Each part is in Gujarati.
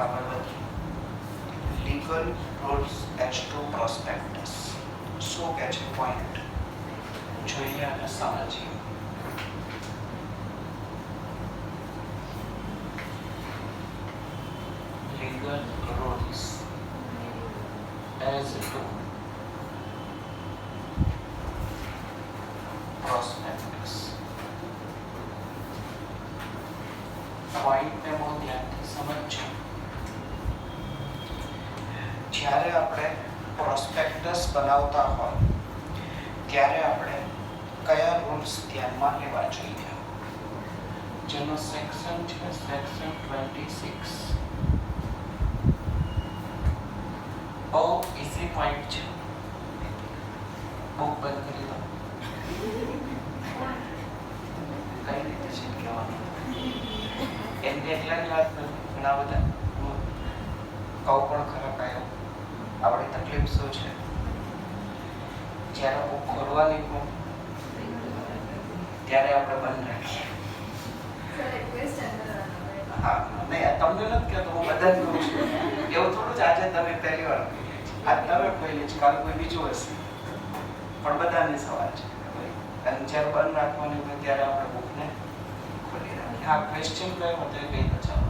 આગળ વધીએ. Legal rules as two prospectus. શું કહે છે પોઈન્ટ જોઈએ અને સમજીએ. legal rules as to prospectus. પોઈન્ટને બહુ ધ્યાનથી સમજજો. જ્યારે આપણે પ્રોસ્પેક્ટસ બનાવતા હોય ત્યારે આપણે કયા રૂલ્સ ધ્યાનમાં લેવા જોઈએ? જેનો સેક્શન છે સેક્શન 26. બહુ ઇઝી પોઈન્ટ છે. બુક બંધ કરી દો. કઈ રીતે છે કહેવાનું એમને એટલા જ વાત નથી. ઘણા બધા કહું પણ ખરાબ આવ્યો. આપણી તકલીફ શું છે? જ્યારે બુક ખોલવાની હોય ત્યારે આપણે બંધ રાખીએ. હા, નહીં તમને નથી કહેતો, હું બધાને કહું છું. એવું થોડું જ આજે તમે પહેલી વાર આજ તમે ખોલી છે, કાલ કોઈ બીજું હશે, પણ બધાને સવાલ છે. અને જ્યારે બંધ રાખવાની હોય ત્યારે આપણે બુકને ખોલી રાખીએ. હા, ક્વેશ્ચન કયો હતો એ કહી દો. ચાલો.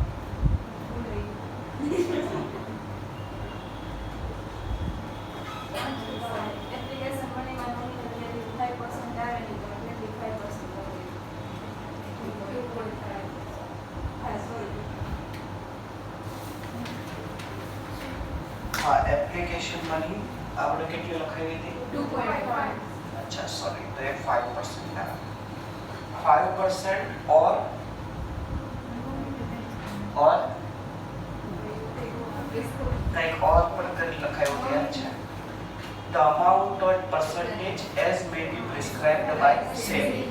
હા, એપ્લિકેશન મની આપણે કેટલી લખાવી હતી? 2.5. અચ્છા, સોરી, તો એ 5% આવે. 5% और કંઈક और પર કરી લખાયું ત્યાં છે. The amount or percentage as may be prescribed by SEBI.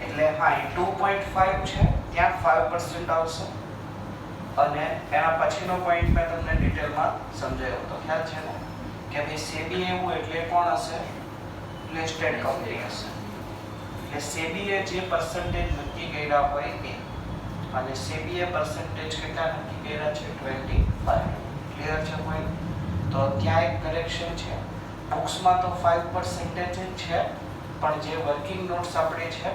એટલે હા, 2.5 છે, ત્યાં 5% આવશે. અને એના પછીનો પોઈન્ટ મેં તમને ડિટેલમાં સમજાવ્યો હતો, ખ્યાલ છે ને? કે ભાઈ સેબી એવું એટલે કોણ હશે? લિસ્ટેડ કંપની હશે. એટલે સેબીએ જે પર્સન્ટેજ નક્કી કર્યા હોય એ, અને સેબીએ પર્સન્ટેજ કેટલા નક્કી કર્યા છે? 25. ક્લિયર છે પોઈન્ટ? તો ત્યાં એક કરેક્શન છે. બુક્સમાં તો 5% જ છે, પણ જે વર્કિંગ નોટ્સ આપણે છે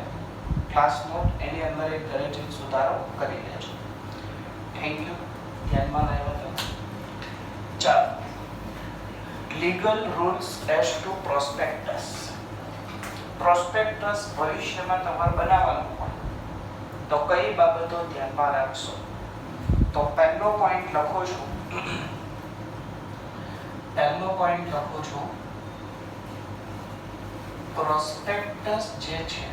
ક્લાસ નોટ, એની અંદર એક કરેક્શન સુધારો કરી લેજો. Thank you. ધ્યાનમાં લાવ્યો તો. ચાલો, legal rules as two prospectus. Prospectus ભવિષ્યમાં તમારે બનાવવાનું હોય તો કઈ બાબતો ધ્યાનમાં રાખશો? તો પહેલો પોઈન્ટ લખું છું. પ્રોસ્પેક્ટસ જે છે,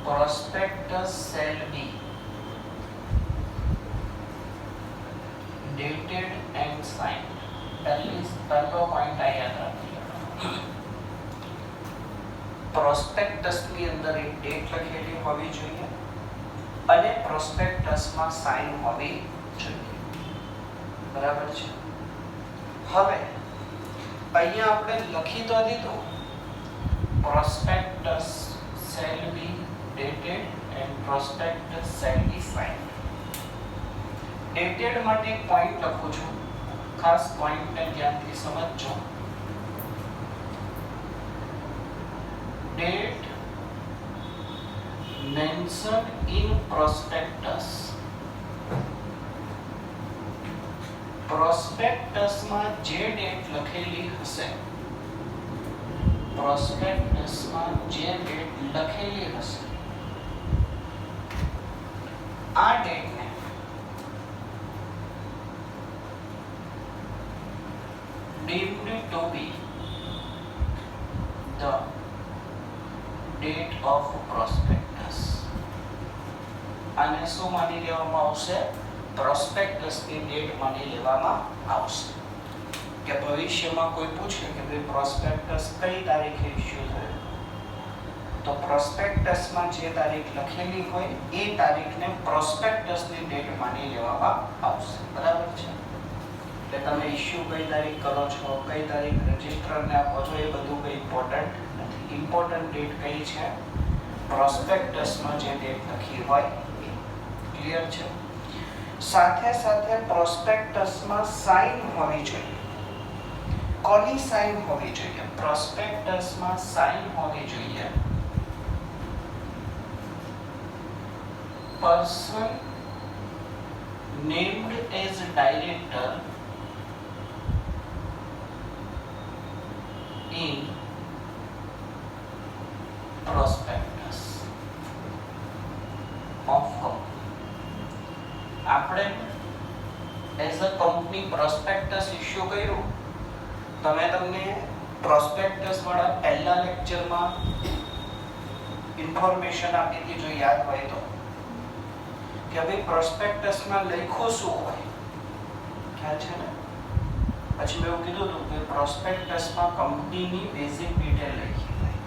prospectus shall B dated and signed. પહેલો પોઈન્ટ આ યાદ રાખજો. પ્રોસ્પેક્ટસની અંદર એક ડેટ લખેલી હોવી જોઈએ અને પ્રોસ્પેક્ટસમાં સાઇન હોવી જોઈએ. બરાબર છે? હવે અહીંયા આપણે લખી તો દીધું prospectus shall be dated and prospectus shall be signed. Dated માટે એક પોઈન્ટ લખું છું, ખાસ પોઈન્ટને ધ્યાનથી સમજજો. Date mentioned in prospectus. પ્રોસ્પેક્ટસમાં જે ડેટ લખેલી હશે, પ્રોસ્પેક્ટસમાં જે ડેટ લખેલી હશે, આ ડેટને deemed to be the date of prospectus. આને શું માની લેવામાં આવશે? પ્રોસ્પેક્ટસની ડેટ માની લેવામાં આવશે. કે ભવિષ્યમાં કોઈ પૂછે કે ભાઈ પ્રોસ્પેક્ટસ કઈ તારીખે ઇશ્યુ થયો, તો પ્રોસ્પેક્ટસમાં જે તારીખ લખેલી હોય એ તારીખને પ્રોસ્પેક્ટસની ડેટ માની લેવામાં આવશે. બરાબર છે? એટલે તમે ઇશ્યુ કઈ તારીખ કરો છો, કઈ તારીખ રજિસ્ટ્રરને આપો છો, એ બધું કંઈ ઇમ્પોર્ટન્ટ નથી. ઇમ્પોર્ટન્ટ ડેટ કઈ છે? પ્રોસ્પેક્ટસમાં જે ડેટ લખી હોય એ. ક્લિયર છે? સાથે સાથે પ્રોસ્પેક્ટસમાં સાઇન હોવી જોઈએ. કોની સાઇન હોવી જોઈએ? પ્રોસ્પેક્ટસમાં સાઇન હોવી જોઈએ person named as director in prospectus of company. આપણે as a company prospectus issue કર્યું. તમને પ્રોસ્પેક્ટસ વાળા પહેલા લેક્ચરમાં ઇન્ફોર્મેશન આપી હતી, જો યાદ હોય તો, કે ભાઈ પ્રોસ્પેક્ટસમાં લખ્યું શું હોય, ખ્યાલ છે ને? પછી મેં એવું કીધું હતું કે પ્રોસ્પેક્ટસમાં કંપનીની બેઝિક ડિટેલ લખી હોય.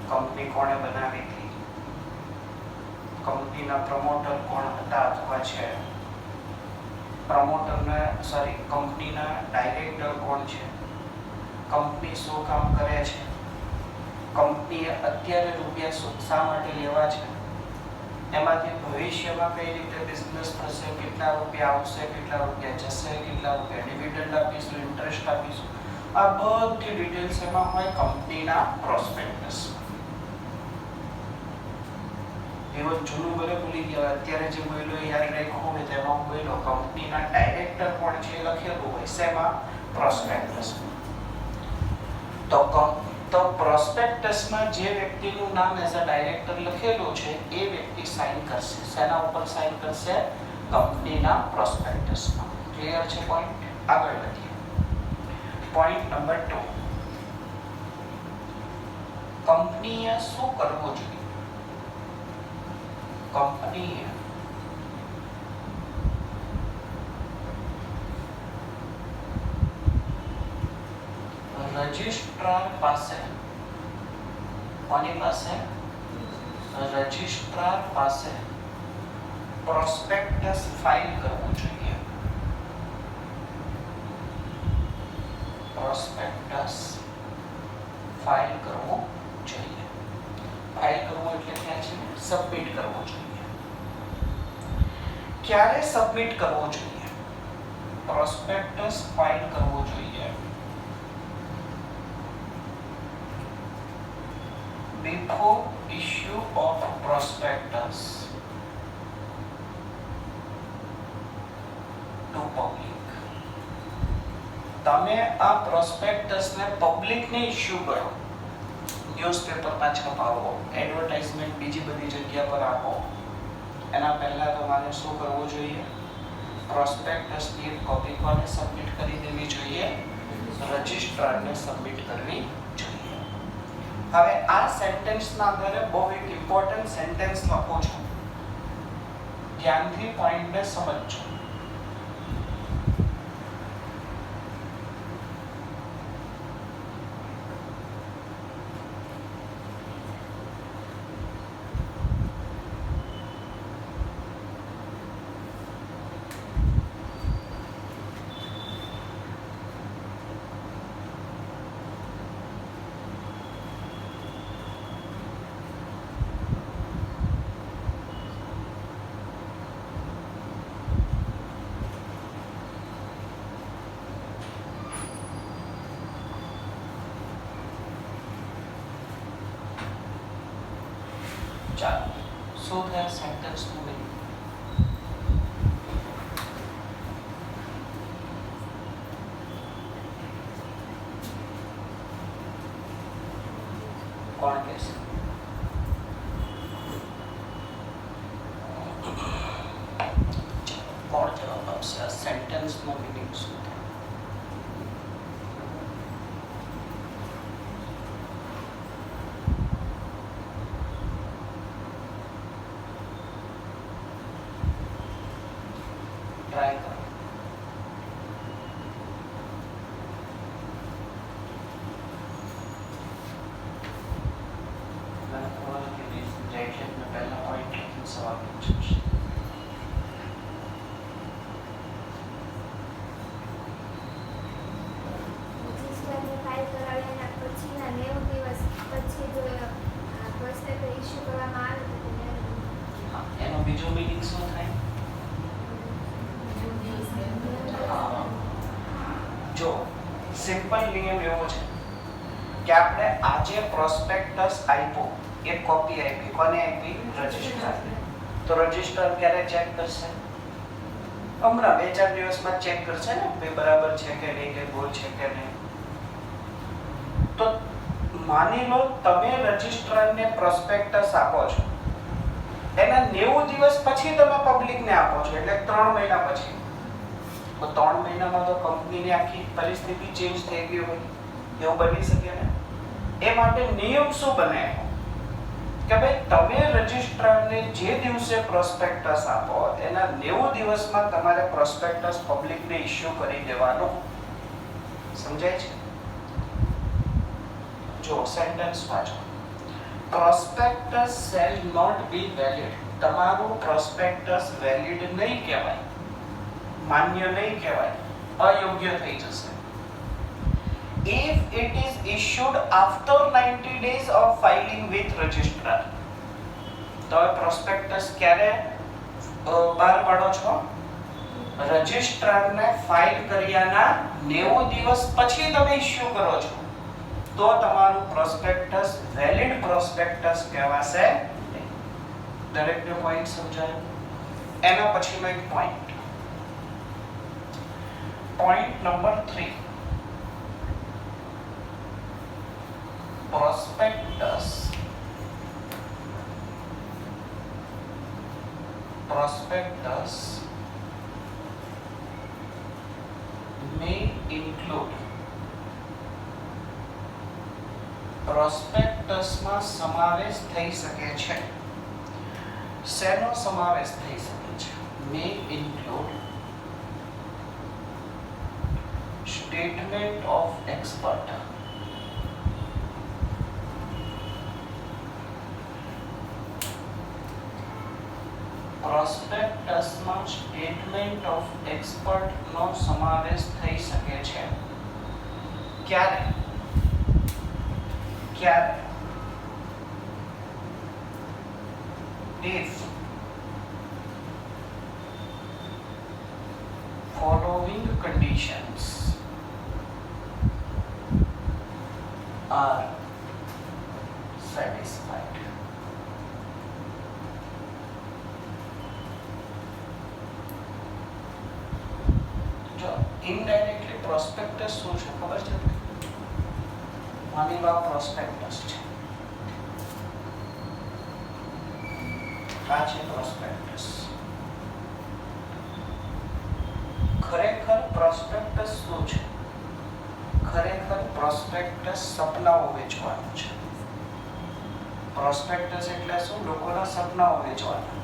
કંપની કોણે બનાવી હતી, કંપનીના પ્રમોટર કોણ હતા અથવા છે, કંપનીના ડાયરેક્ટર કોણ છે, કંપની શું કામ કરે છે, કંપનીએ અત્યારે રૂપિયા શા માટે લેવા છે, એમાંથી ભવિષ્યમાં કઈ રીતે બિઝનેસ થશે, કેટલા રૂપિયા આવશે, કેટલા રૂપિયા જશે, કેટલા રૂપિયા ડિવિડન્ડ આપીશું, ઇન્ટરેસ્ટ આપીશું, આ બધી ડિટેલ્સ એમાં હોય કંપનીના પ્રોસ્પેક્ટસ. એવું જૂનું ભલે ભૂલી ગયા, અત્યારે જે બોલ્યો યાદ રાખ્યું હોય તેમાં બોલ્યો કંપનીના ડાયરેક્ટર કોણ છે લખેલું હોય શેમાં? પ્રોસ્પેક્ટસ. તો પ્રોસ્પેક્ટસમાં જે વ્યક્તિનું નામ એઝ અ ડાયરેક્ટર લખેલું છે એ વ્યક્તિ સાઇન કરશે. શેના ઉપર સાઇન કરશે? કંપનીના પ્રોસ્પેક્ટસમાં. ક્લિયર છે પોઈન્ટ? આગળ વધીએ. Point number 2. કંપનીએ શું કરવું જોઈએ? કંપનીએ રજિસ્ટ્રાર પાસે, કોની પાસે? રજિસ્ટ્રાર પાસે પ્રોસ્પેક્ટસ ફાઇલ કરવું જોઈએ. પ્રોસ્પેક્ટસ ફાઇલ કરવું જોઈએ. ફાઇલ કરવું એટલે ક્યાં છે? સબમિટ કરવું જોઈએ. ક્યારે સબમિટ કરવું જોઈએ? પ્રોસ્પેક્ટસ ફાઇલ કરવું જોઈએ before issue of prospectus to public. તમે આ પ્રોસ્પેક્ટસને પબ્લિકને ઇશ્યુ કરો, ન્યૂઝપેપરમાં છપાવો, એડવર્ટાઇઝમેન્ટ બીજી બધી જગ્યા પર આપો, એના પહેલા તમારે શું કરવું જોઈએ? પ્રોસ્પેક્ટસની કોપી કોને સબમિટ કરી દેવી જોઈએ? રજિસ્ટ્રારને સબમિટ કરવી જોઈએ. હવે આ સેન્ટેન્સના અંદર બહુ એક ઇમ્પોર્ટન્ટ સેન્ટેન્સ લખું છું, ધ્યાનથી પોઈન્ટને સમજજો. ચાલો, શું થયા સેન્ટેન્સનું મીનિંગ? કોણ કહેશે? કોણ જવાબ આપશે? આ સેન્ટેન્સનો મીનિંગ શું? ટ્રાય કરો. પહેલા પોઈન્ટ સવાલ પૂછશે. નિયમ એવો છે કે આપણે આજે પ્રોસ્પેક્ટસ આપ્યો, એક કોપી આપી, કોને આપી? રજિસ્ટ્રારને. તો રજિસ્ટ્રાર ક્યારે ચેક કરશે? હમણાં 2-4 દિવસમાં ચેક કરશે ને ભાઈ બરાબર છે કે નહીં, કે ભૂલ છે કે નહીં. તો માની લો તમે રજિસ્ટ્રારને પ્રોસ્પેક્ટસ આપો છો, એના 90 દિવસ પછી તમે પબ્લિકને આપો છો, એટલે 3 મહિના પછી. તો 3 મહિનામાં તો કંપનીની આખી પરિસ્થિતિ ચેન્જ થઈ ગઈ હોય, એવું બની શકે ને. એ માટે નિયમ શું બનાવ્યો કે ભાઈ તમે રજિસ્ટ્રારને જે દિવસે પ્રોસ્પેક્ટસ આપો એના 90 દિવસમાં તમારે પ્રોસ્પેક્ટસ પબ્લિકને ઇશ્યુ કરી દેવાનું. સમજાય છે? જો સેન્ટેન્સ વાંચો. Prospectus shall not be valid. તમારું પ્રોસ્પેક્ટસ વેલિડ નહીં કહેવાય, માન્ય નહીં કહેવાય, અયોગ્ય થઈ જશે. If it is issued after 90 days of filing with registrar. તો પ્રોસ્પેક્ટસ ક્યારે બહાર પાડો છો? રજિસ્ટ્રારને ફાઇલ કર્યાના 90 દિવસ પછી તમે ઇશ્યુ કરો છો, તો તમારું પ્રોસ્પેક્ટસ વેલિડ પ્રોસ્પેક્ટસ કહેવાશે. દરેકનો પોઈન્ટ સમજાયો? એના પછીનો એક point, point number 3. Prospectus may include. પ્રોસ્પેક્ટસમાં સમાવેશ થઈ શકે છે. શેનો સમાવેશ થઈ શકે છે? may include statement of expert. પ્રોસ્પેક્ટસમાં સ્ટેટમેન્ટ ઓફ એક્સપર્ટ નો સમાવેશ થઈ શકે છે. ક્યારે? if following conditions are satisfied. Indirectly prospectus શું છે ખબર છે? માની લો પ્રોસ્પેક્ટસ છે, આ છે પ્રોસ્પેક્ટસ. ખરેખર પ્રોસ્પેક્ટસ શું છે? ખરેખર પ્રોસ્પેક્ટસ સપનાઓ વેચવાનું છે. પ્રોસ્પેક્ટસ એટલે શું? લોકોના સપનાઓ વેચવાના.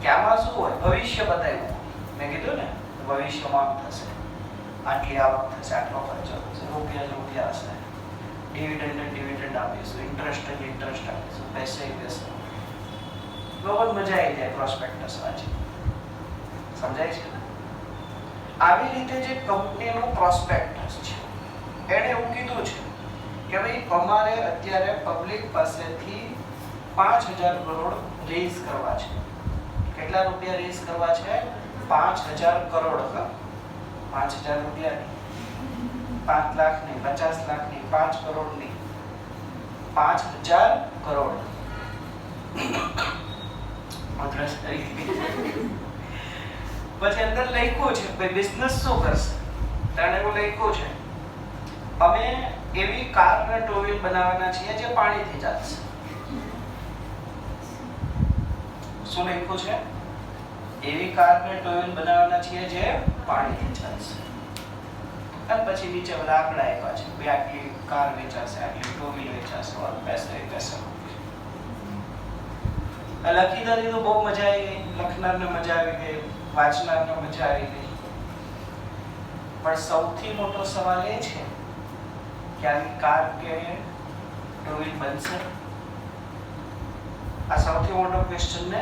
કે આમાં શું હોય? ભવિષ્ય બતાવ્યું. મેં કીધું ને ભવિષ્યમાં થશે, આટલી આવક થશે, આટલો ખર્ચો થશે, રૂપિયા હશે, ડિવિડન્ડ આપીશું, ઇન્ટરેસ્ટ આપીશું, પૈસે. લોકોને મજા આવી જાય પ્રોસ્પેક્ટસ વાંચી. સમજાય છે? આવી રીતે જે કંપનીનું પ્રોસ્પેક્ટસ છે એણે એવું કીધું છે કે ભાઈ અમારે અત્યારે પબ્લિક પાસેથી 5000 કરોડ રેઝ કરવા છે. કેટલા રૂપિયા રેઝ કરવા છે? 5000 કરોડ. 5000 રૂપિયા નહીં, 5 લાખ નહીં, 50 લાખ નહીં, 5 કરોડ નહીં, 5000 કરોડ. પછી અંદર લખ્યું છે ભાઈ બિઝનેસ શું કરશે? તેને એવું લખ્યું છે અમે એવી કાર ને ટુ વ્હીલ બનાવવાના છીએ જે પાણીથી ચાલશે. શું લખ્યું છે? એવી કાર ને ટુ વ્હીલ બનાવવાના છીએ જે પાણીથી ચાલશે. અને પછી નીચે બધા આંકડા આપ્યા છે ભાઈ આટલી કાર વેચાશે, આટલી ટુ વ્હીલ વેચાશે, પૈસા લખી દીધું તો બહુ મજા આવી ગઈ. લખનારને મજા આવી ગઈ, વાંચનારને મજા આવી ગઈ. પણ સૌથી મોટો સવાલ એ છે કે આવી કાર કે ટુ વ્હીલ બનશે? આ સૌથી મોટો ક્વેશ્ચન ને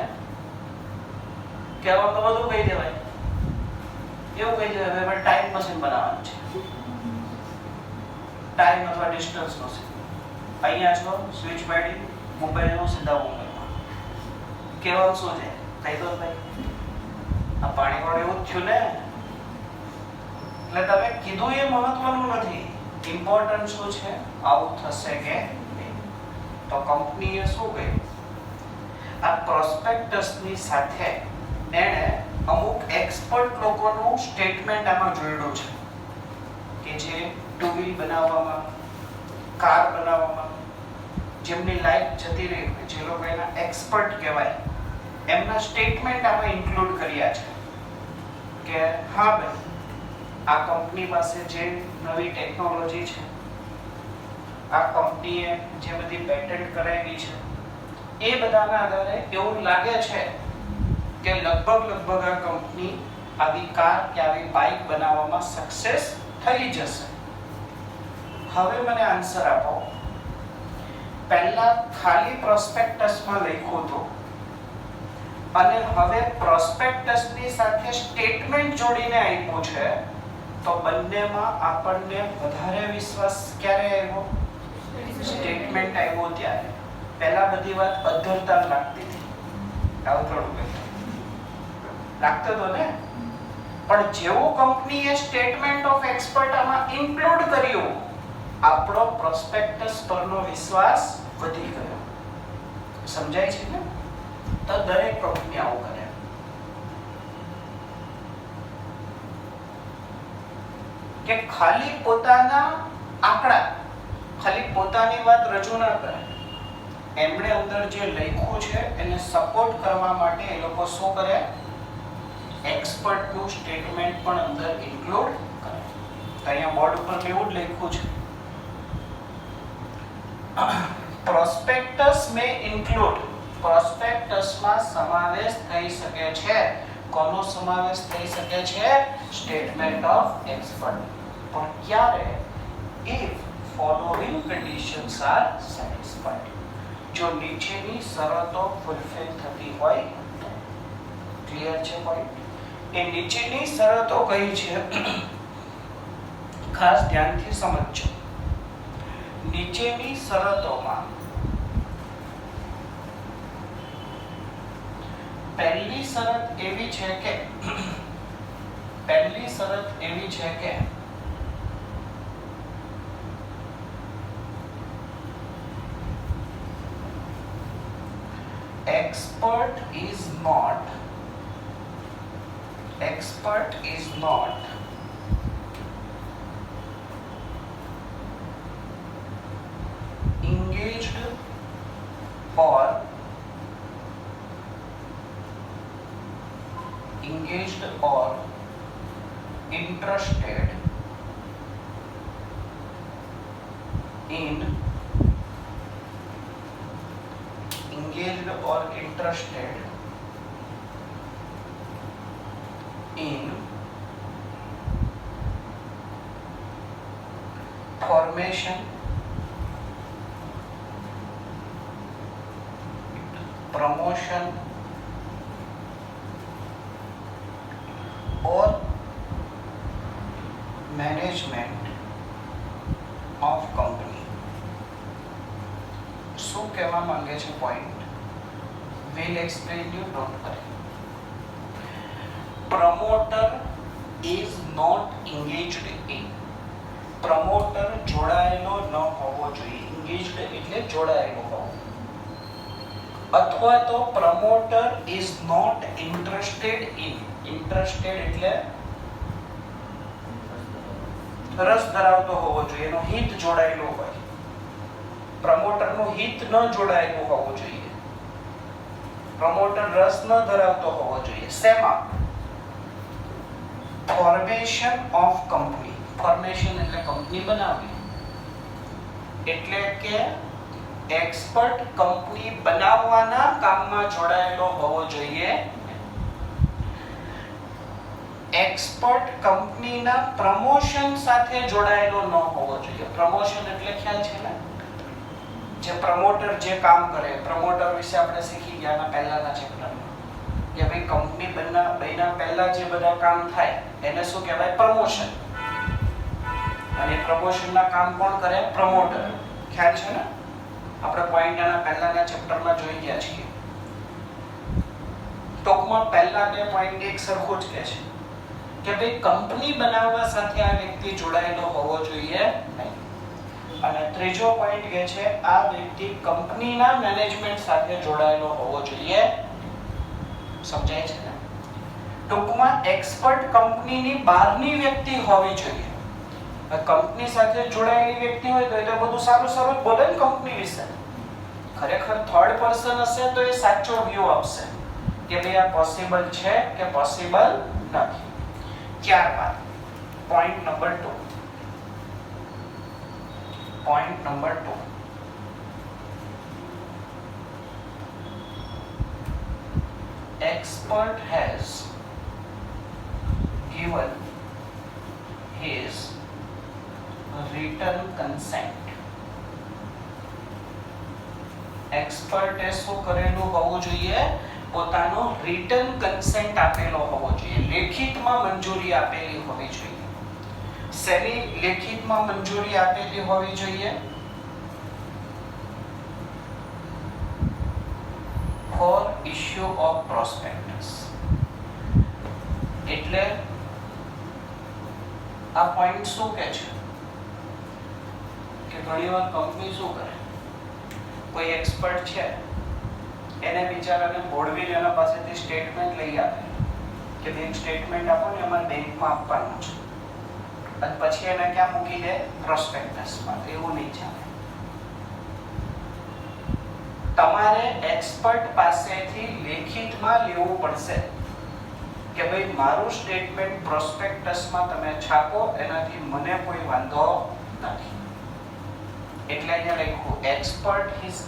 કહેવા તો બધું કહી દેવાય, એવું કહી દેવાય ભાઈ ટાઈમ મશીન બનાવવાનું છે. ટાઈમ અથવા ડિસ્ટન્સ મશીન. અહીંયા છો, સ્વિચ પાડી, મુંબઈનું સીધા મુંબઈમાં. કહેવાનું શું છે? કહી દો ભાઈ આ પાણી વાળું એવું જ થયું ને, એટલે તમે કીધું એ મહત્વનું નથી, ઇમ્પોર્ટન્ટ શું છે, આવું થશે કે નહીં. તો કંપનીએ શું કર્યું, આ પ્રોસ્પેક્ટસની સાથે એણે અમુક એક્સપર્ટ લોકોનું સ્ટેટમેન્ટ આમાં જોડ્યું છે કે જે ટુ વ્હીલ બનાવવામાં, કાર બનાવવામાં જેમની લાઈફ જતી રહી હોય, જે લોકો એના એક્સપર્ટ કહેવાય, એમના સ્ટેટમેન્ટ આમાં ઇન્ક્લુડ કર્યા છે કે હા ભાઈ, આ કંપની પાસે જે નવી ટેકનોલોજી છે, આ કંપનીએ જે બધી પેટન્ટ કરાવી છે, એ બધાના આધારે એવું લાગે છે કે લગભગ આ કંપની આવી કાર કે આવી બાઇક બનાવવામાં સક્સેસ થઈ જશે. હવે મને આન્સર આપો, પહેલા ખાલી પ્રોસ્પેક્ટસમાં લખ્યું હતું અને હવે પ્રોસ્પેક્ટસની સાથે સ્ટેટમેન્ટ જોડીને આપ્યું છે, તો બંનેમાં આપણને વધારે વિશ્વાસ ક્યારે આવ્યો, સ્ટેટમેન્ટ આવ્યો ત્યારે. પહેલા બધી વાત અધરતા લાગતી હતી, આવું થોડું લાગતો તો ને, પણ જેવું કંપનીએ સ્ટેટમેન્ટ ઓફ એક્સપર્ટ આમાં ઇન્ક્લુડ કર્યું, આપણો પ્રોસ્પેક્ટસ પરનો વિશ્વાસ વધી ગયો. સમજાય છે ને? તો દરેક કંપની આવું કરે. કે ખાલી પોતાના આંકડા, ખાલી પોતાની વાત રજૂ ના કરે, એમણે અંદર જે લખ્યું છે એને સપોર્ટ કરવા માટે એ લોકો શું કરે, એક્સપર્ટનું સ્ટેટમેન્ટ પણ અંદર ઇન્ક્લુડ કરે. તો અહીંયા બોર્ડ ઉપર એવું જ લખ્યું છે, પ્રોસ્પેક્ટસ મે ઇન્ક્લુડ, પ્રોસ્પેક્ટસમાં સમાવેશ થઈ શકે છે. કોનો સમાવેશ થઈ શકે છે? Statement of expert. પણ ક્યારે? if following conditions are satisfied, જો નીચેની શરતો ફૂલફિલ થતી હોય. ક્લિયર છે પોઈન્ટ? એ નીચેની શરતો કઈ છે ખાસ ધ્યાનથી સમજજો. નીચેની શરતોમાં પહેલી શરત એવી છે કે expert is not engaged or interested in formation, promotion or management of company. શું કહેવા માંગે છે point? will explain you, don't worry. Promoter is not engaged in. Promoter જોડાયેલો ન હોવો જોઈએ. engaged એટલે જોડાયેલો હોવો. અથવા તો promoter is not interested in. interested એટલે રસ ધરાવતો હોવો જોઈએ, એનો હિત જોડાયેલો હોય. પ્રમોટરનું હિત ન જોડાયેલું હોવું જોઈએ. પ્રમોટર રસ ન ધરાવતો હોવો જોઈએ. શેમાં? Formation of company. ફોર્મેશન એટલે કંપની બનાવવી. એટલે કે એક્સપર્ટ કંપની બનાવવાના કામમાં જોડાયેલો હોવો જોઈએ. એક્સપર્ટ કંપનીના પ્રમોશન સાથે જોડાયેલો ન હોવો જોઈએ. પ્રમોશન એટલે ખ્યાલ છે ને, જે પ્રમોટર જે કામ કરે, પ્રમોટર વિશે આપણે શીખી ગયા ના પહેલાના ચેપ્ટરમાં કે ભાઈ કંપની બન્યા પહેલા જે બધા કામ થાય એને શું કહેવાય? પ્રમોશન. અને પ્રમોશનના કામ કોણ કરે? પ્રમોટર. ખ્યાલ છે ને? આપણે પોઈન્ટ એના પહેલાના ચેપ્ટરમાં જોઈ ગયા છીએ. ટૂંકમાં પહેલા બે પોઈન્ટ એક સરખું જ કહે છે કે ભાઈ કંપની બનાવવા સાથે આ વ્યક્તિ જોડાયેલો હોવો જોઈએ નહીં. અને ત્રીજો પોઈન્ટ કે છે આ વ્યક્તિ કંપનીના મેનેજમેન્ટ સાથે જોડાયેલો હોવો જોઈએ. સમજાય છે ને? ટૂંકમાં એક્સપર્ટ કંપનીની બહારની વ્યક્તિ હોવી જોઈએ. કંપની સાથે જોડાયેલી વ્યક્તિ હોય તો એ બધું સારું સારું બોલે ને કંપની વિશે. ખરેખર થર્ડ પર્સન હશે તો એ સાચો વ્યૂ આપશે કે ભાઈ આ પોસિબલ છે કે પોસિબલ નથી. ત્યારબાદ point number 2. Point number 2. Expert has given his written consent. Expert એ શું કરેલું હોવું જોઈએ? પોતાનો written consent આપેલો હોવો જોઈએ. લેખિતમાં મંજૂરી આપેલી હોવી જોઈએ. શેની લેખિતમાં મંજૂરી આપેલી હોવી જોઈએ? For issue of prospectus. એટલે આ પોઈન્ટ શું કહે છે કે ઘણીવાર કંપની શું કરે, કોઈ એક્સપર્ટ છે એને બિચારાને બોડવીને એના પાસેથી સ્ટેટમેન્ટ લઈ આપે કે બેંક સ્ટેટમેન્ટ આપો ને અમારે બેંકમાં આપવાનું છે, અને પછી એને ક્યાં મૂકી દે? પ્રોસ્પેક્ટસમાં. એવું નહીં ચાલે. તમારે એક્સપર્ટ પાસેથી લેખિતમાં લેવું પડશે કે ભાઈ મારું સ્ટેટમેન્ટ પ્રોસ્પેક્ટસમાં તમે છાપો, એનાથી મને કોઈ વાંધો નથી. એટલે અહીંયા લખ્યું expert has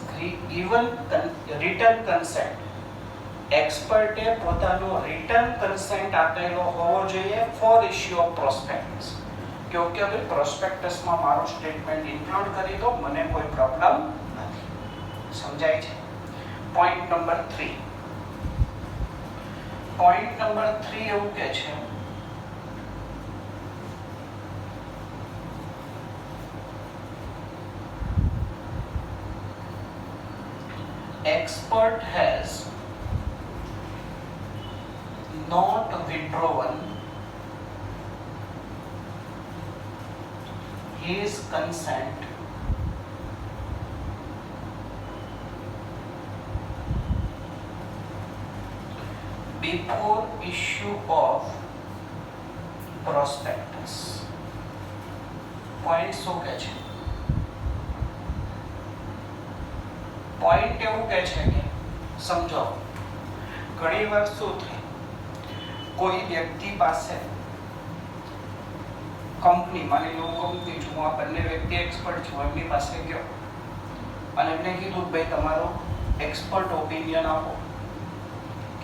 given written consent. એક્સપર્ટે પોતાનો રિટન કન્સેન્ટ આપેલો હોવો જોઈએ ફોર ઇશ્યુ ઓફ પ્રોસ્પેક્ટસ. કે ઓકે ભાઈ પ્રોસ્પેક્ટસમાં મારું સ્ટેટમેન્ટ ઇન્ક્લુડ કરી દો, મને કોઈ પ્રોબ્લેમ નથી. સમજાય છે? Point number 3. પોઈન્ટ નંબર 3 એવું કહે છે expert has not withdrawn his consent before issue of prospectus. Point શું કહે છે? પોઈન્ટ એવું કહે છે કે સમજો, ઘણી વાર શું થાય, કોઈ વ્યક્તિ પાસે કંપની, માની લો કંપની છું, આ બંને વ્યક્તિ એક્સપર્ટ છું, એમની પાસે ગયો અને એમને કીધું ભાઈ તમારો એક્સપર્ટ ઓપિનિયન આપો.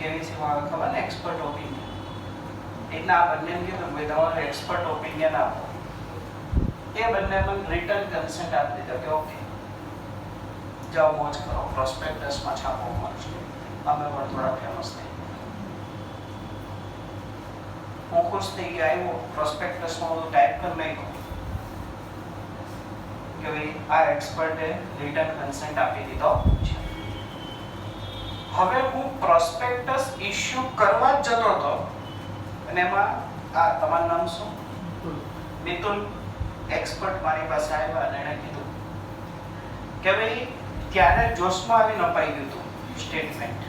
કેવી સેવા ખબર ને? Expert opinion. એટલે આ બંને કીધું ભાઈ તમારો એક્સપર્ટ ઓપિનિયન આપો. એ બંને મને રિટન કન્સેન્ટ આપી દીધો કે ઓકે જાઓ મોજ કરો, પ્રોસ્પેક્ટસમાં છાપો મળશે, અમે પણ થોડા ફેમસ થઈ. હું ખુશ થઈ ગયા, આવ્યો પ્રોસ્પેક્ટસમાં બધું ટાઈપ કરી નાખ્યું કે ભાઈ આ એક્સપર્ટે રિટન કન્સેન્ટ આપી દીધો છે. હવે હું પ્રોસ્પેક્ટસ ઇશ્યુ કરવા જ જતો હતો અને એમાં આ તમારું નામ શું? મિતુલ. એક્સપર્ટ મારી પાસે આવ્યા અને એણે કીધું કે ભાઈ ત્યારે જોશમાં આવીને અપાઈ ગયું હતું સ્ટેટમેન્ટ.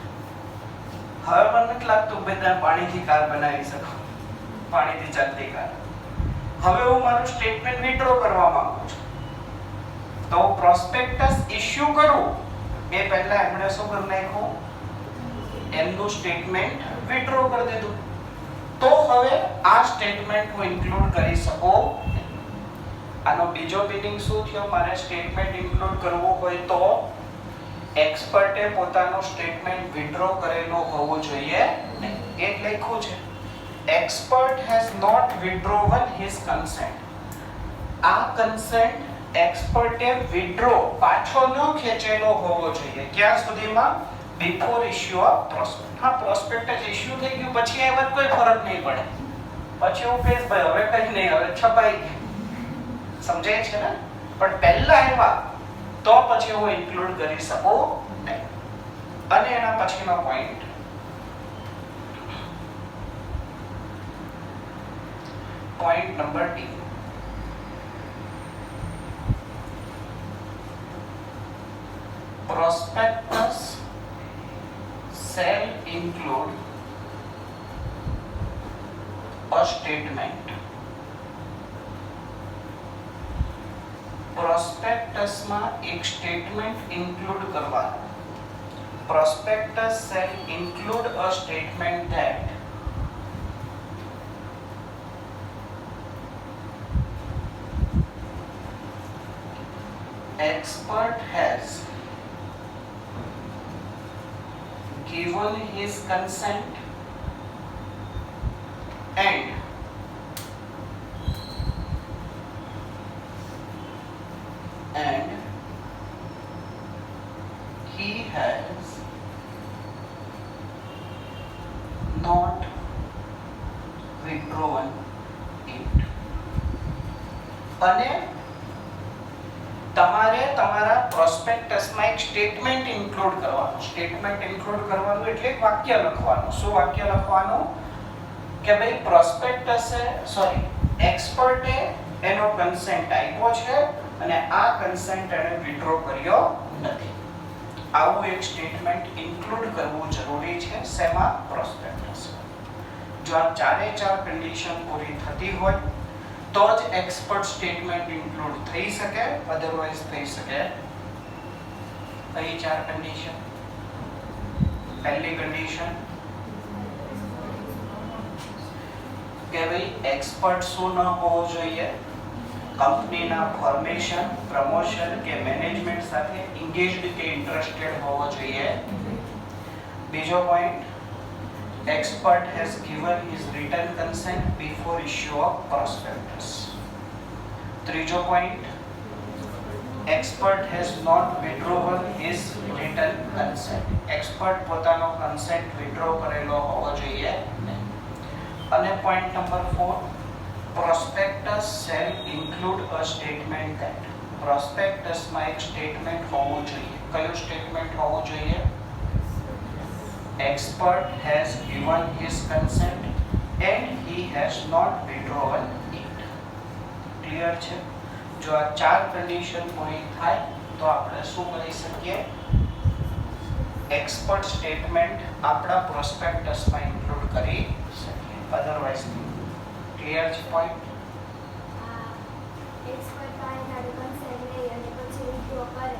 હવે મને નથી લાગતું ભાઈ તમે પાણીથી કાર બનાવી શકો, પાણીથી ચાલતી કાર. હવે હું મારું સ્ટેટમેન્ટ વિથડ્રો કરવા માંગુ છું, તો પ્રોસ્પેક્ટસ ઇશ્યુ કરું એ પહેલા એમણે શું કરી નાખ્યું? એમનું સ્ટેટમેન્ટ વિથડ્રો કરી દીધું. તો હવે આ સ્ટેટમેન્ટ હું ઇન્ક્લુડ કરી શકું. આનો બીજો મીનિંગ શું થયો? મારે સ્ટેટમેન્ટ ઇન્ક્લુડ કરવું હોય તો એક્સપર્ટે પોતાનો સ્ટેટમેન્ટ વિથડ્રો કરેલો હોવો જોઈએ. એ લખ્યું છે expert has not withdrawn his consent. આ કન્સેન્ટ એક્સપર્ટે વિથડ્રો પાછો ન ખેંચેલો હોવો જોઈએ. ક્યાં સુધીમાં? Before issue of prospect. હા, પ્રોસ્પેક્ટ ઇશ્યુ થઈ ગયું પછી એ વાત કોઈ ફરક નહીં પડે. પછી હું કહીશ ભાઈ હવે કઈ નહીં, હવે છપાઈ ગયું. સમજાય છે ને? પણ પહેલા આવ્યા તો પછી હું ઇન્ક્લુડ કરી શકું નહીં. અને એના પછીનો point Point number D. Prospectus shall include a statement. પ્રોસ્પેક્ટસમાં એક સ્ટેટમેન્ટ ઇન્ક્લુડ કરવાનું. Prospectus shall include a statement that expert has given his consent and he has not withdrawn it. અને તમારે તમારા પ્રોસ્પેક્ટસમાં એક સ્ટેટમેન્ટ ઇન્ક્લુડ કરવાનું. સ્ટેટમેન્ટ ઇન્ક્લુડ કરવાનું એટલે એક વાક્ય લખવાનું. શું વાક્ય લખવાનું? કે ભાઈ પ્રોસ્પેક્ટસે એક્સપર્ટે એનો કન્સેન્ટ આપ્યો છે અને આ કન્સેન્ટ એને વિથડ્રો કર્યો નથી. આવું એક સ્ટેટમેન્ટ ઇન્ક્લુડ કરવું જરૂરી છે. શેમાં? પ્રોસ્પેક્ટસ. જો આ ચારે ચાર કન્ડિશન પૂરી થતી હોય તો જ એક્સપર્ટ સ્ટેટમેન્ટ ઇન્ક્લુડ થઈ શકે, અધરવાઇઝ થઈ શકે. કઈ ચાર કન્ડિશન? પહેલી કન્ડિશન કે ભાઈ એક્સપર્ટ શું ન હોવો જોઈએ? કંપનીના ફોર્મેશન, પ્રમોશન કે મેનેજમેન્ટ સાથે એન્ગેજ્ડ કે ઇન્ટરેસ્ટેડ હોવો જોઈએ. બીજો point, expert has given his written consent before issue of prospectus. ત્રીજો point, expert has not withdrawn his written consent. expert પોતાનો કન્સેન્ટ વિથડ્રો કરેલો હોવો જોઈએ. અને point number 4, prospectus shall include a statement that prospectusમાં એક સ્ટેટમેન્ટ હોવું જોઈએ. કયું સ્ટેટમેન્ટ હોવું જોઈએ? expert has given his consent and he has not withdrawn it. Clear છે? જો આ ચાર કન્ડિશન પૂરી થાય તો આપણે શું કરી શકીએ? એક્સપર્ટ સ્ટેટમેન્ટ આપણા પ્રોસ્પેક્ટસમાં ઇન્ક્લુડ કરી શકીએ. અધરવાઇઝ ક્લિયર છે પોઈન્ટ? એક્સપર્ટ પાસે તારે કન્સેન્ટ લઈ અને પછી વિથડ્રો કરે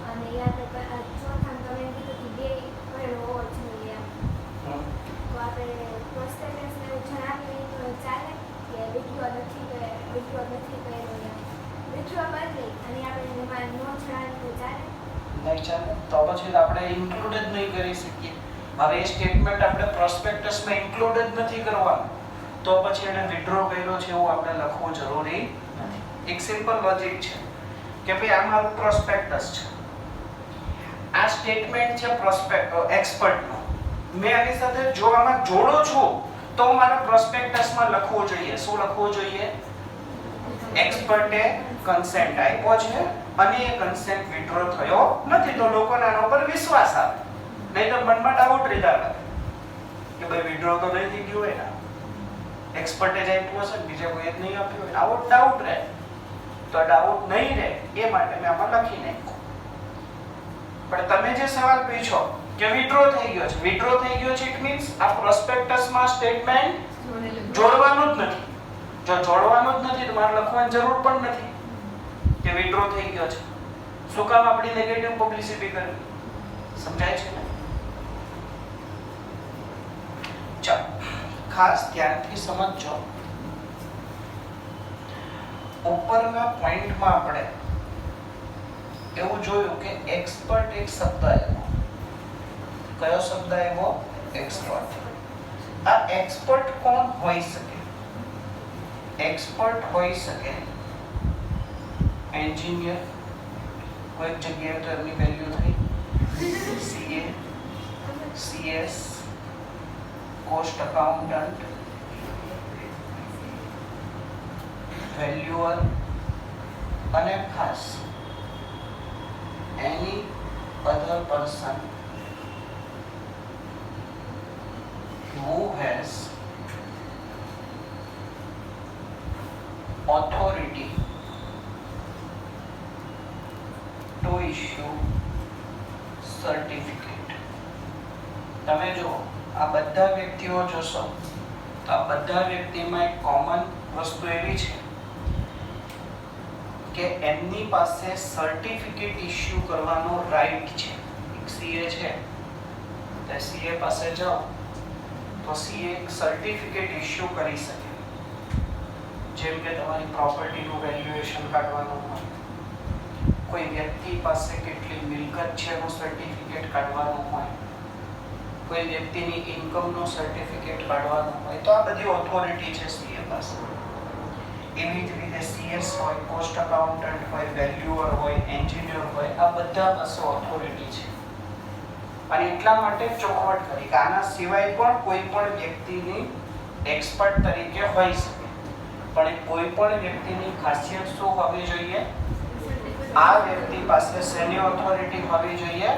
અને યાદ ચોથા તમે કીધું કે બે કરેલો હોવો જોઈએ. તો આપણે પ્રોસ્પેક્ટસને જણાવીએ તો ચાલે કે વિથડ્રો નથી કરેલો, વિથડ્રો કરી અને આપણે એમાં નો જણાવીએ તો ચાલે? નહીં ચાલે. તો પછી આપણે ઇન્ક્લુડ જ નહીં કરી શકીએ. હવે એ સ્ટેટમેન્ટ આપણે પ્રોસ્પેક્ટસમાં ઇન્ક્લુડ જ નથી કરવાનું તો પછી એને વિથડ્રો કર્યો છે એવું આપણે લખવું જરૂરી નથી. એક સિમ્પલ લોજિક છે કે ભાઈ આ મારું પ્રોસ્પેક્ટસ છે, આ સ્ટેટમેન્ટ છે એક્સપર્ટનો. મેં આની સાથે જો આમાં જોડું છું તો મારા પ્રોસ્પેક્ટસમાં લખવું જોઈએ. શું લખવું જોઈએ? એક્સપર્ટે કન્સેન્ટ આપ્યો છે અને એ કન્સેન્ટ વિથડ્રો થયો નથી, તો લોકોને આના ઉપર વિશ્વાસ આવે. નહીં તો મનમાં ડાઉટ રહેતા કરે કે ભાઈ વિથડ્રો તો નહીં થઈ ગયું હોય ને, એક્સપર્ટે જ આપ્યું હશે, બીજે કોઈ જ નહીં આપ્યું હોય, આવો ડાઉટ રહે. તો ડાઉટ નહીં રહે એ માટે મેં આમાં લખી નાખ્યું. પણ તમે જે સવાલ પૂછ્યો કે વિથડ્રો થઈ ગયો છે, વિથડ્રો થઈ ગયો છે ઇટ મીન્સ આ પ્રોસ્પેક્ટસમાં સ્ટેટમેન્ટ જોડવાનું જ નથી. જો જોડવાનું જ નથી તો મારે લખવાની જરૂર પણ નથી કે વિથડ્રો થઈ ગયો છે. શું કામ આપણી નેગેટિવ પબ્લિસિટી કરવી? સમજાય છે ને? ચાલો ખાસ ધ્યાનથી સમજજો. ઉપરના પોઈન્ટમાં આપણે એવું જોયું કે એક્સપર્ટ એક શબ્દ આવ્યો. કયો શબ્દ આવ્યો? એક્સપર્ટ. આ એક્સપર્ટ કોણ હોઈ શકે? એક્સપર્ટ હોઈ શકે એન્જિનિયર, કોઈ જગ્યાએ તો એમની વેલ્યુ થઈ, CA, CS, cost accountant, valuer અને ખાસ any other person who has issue certificate. તમે જો આ બધા વ્યક્તિઓ જોશો તો આ બધા વ્યક્તિમાં એક કોમન વસ્તુ એવી છે કે એમની પાસે સર્ટિફિકેટ ઇશ્યુ કરવાનો રાઈટ છે. એક સીએ છે તો સીએ પાસે જાઓ તો સીએ એક સર્ટિફિકેટ ઇશ્યુ કરી શકે. જેમ કે તમારી પ્રોપર્ટીનું વેલ્યુએશન કાઢવાનું હોય, કોઈ વ્યક્તિ પાસે કેટલી મિલકત છે એનું સર્ટિફિકેટ કાઢવાનું હોય, કોઈ વ્યક્તિની ઇન્કમનું સર્ટિફિકેટ કાઢવાનું હોય, તો આ બધી ઓથોરિટી છે સીએ પાસે. એવી જ રીતે સીએસ હોય, કોસ્ટ અકાઉન્ટન્ટ હોય, વેલ્યુઅર હોય, એન્જિનિયર હોય, આ બધા પાસે ઓથોરિટી છે. અને એટલા માટે ચોખવટ કરી કે આના સિવાય પણ કોઈ પણ વ્યક્તિની એક્સપર્ટ તરીકે હોઈ શકે. પણ એ કોઈ પણ વ્યક્તિની ખાસિયત શું હોવી જોઈએ? આ વ્યક્તિ પાસે શેની ઓથોરિટી હોવી જોઈએ?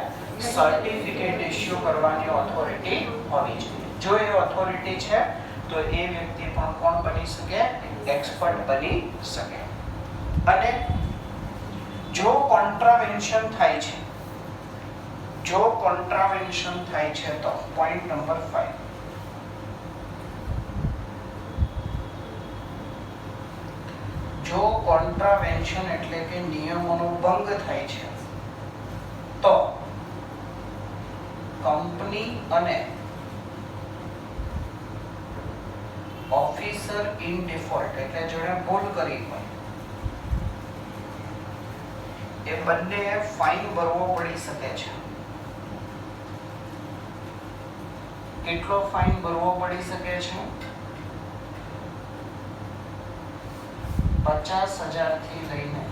સર્ટિફિકેટ ઇશ્યુ કરવાની ઓથોરિટી હોવી જોઈએ. જો એ ઓથોરિટી છે તો એ વ્યક્તિ પણ કોણ બની શકે? એક્સપર્ટ બની શકે. અને જો કોન્ટ્રાવેન્શન થાય છે, જો કોન્ટ્રાવેન્શન થાય છે તો પોઈન્ટ નંબર 5, જો કોન્ટ્રાવેન્શન એટલે કે નિયમોનો ભંગ થાય છે તો કંપની અને ઓફિસર ઇન ડિફોલ્ટ એટલે જેણે ભૂલ કરી હોય એ બંને ફાઇન ભરવો પડી શકે છે. કેટલો ફાઇન ભરવો પડી શકે છે? 50,000 થી લઈને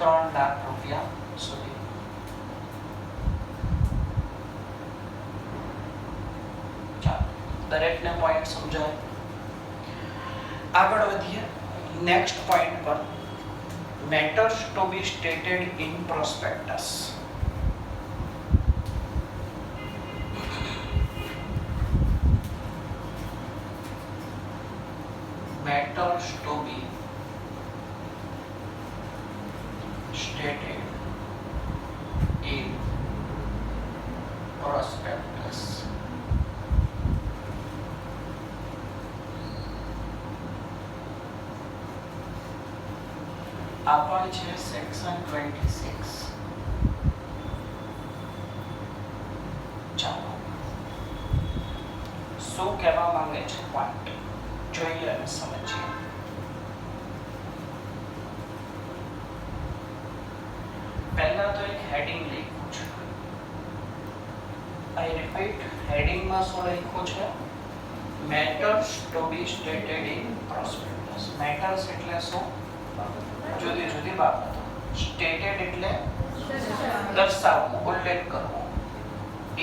3 લાખ રૂપિયા સુધી. ચાલો, દરેકને પોઈન્ટ સમજાય. આગળ વધીએ નેક્સ્ટ પોઈન્ટ પર. Matters to be stated in prospectus. Matters to be stated in prospectus. આપણ છે સેક્શન 26. ચાલો, શું કહેવા માંગે છે પોઈન્ટ જોઈએ અને સમજીએ. પહેલા તો એક હેડિંગ લખ્યું છે. આઈ રિપીટ, હેડિંગમાં શું લખ્યું છે? Matters to be stated in prospectus. Matters એટલે શું? જુદી જુદી બાબતો. સ્ટેટેડ એટલે દર્શાવવું, ઉલ્લેખ કરવો.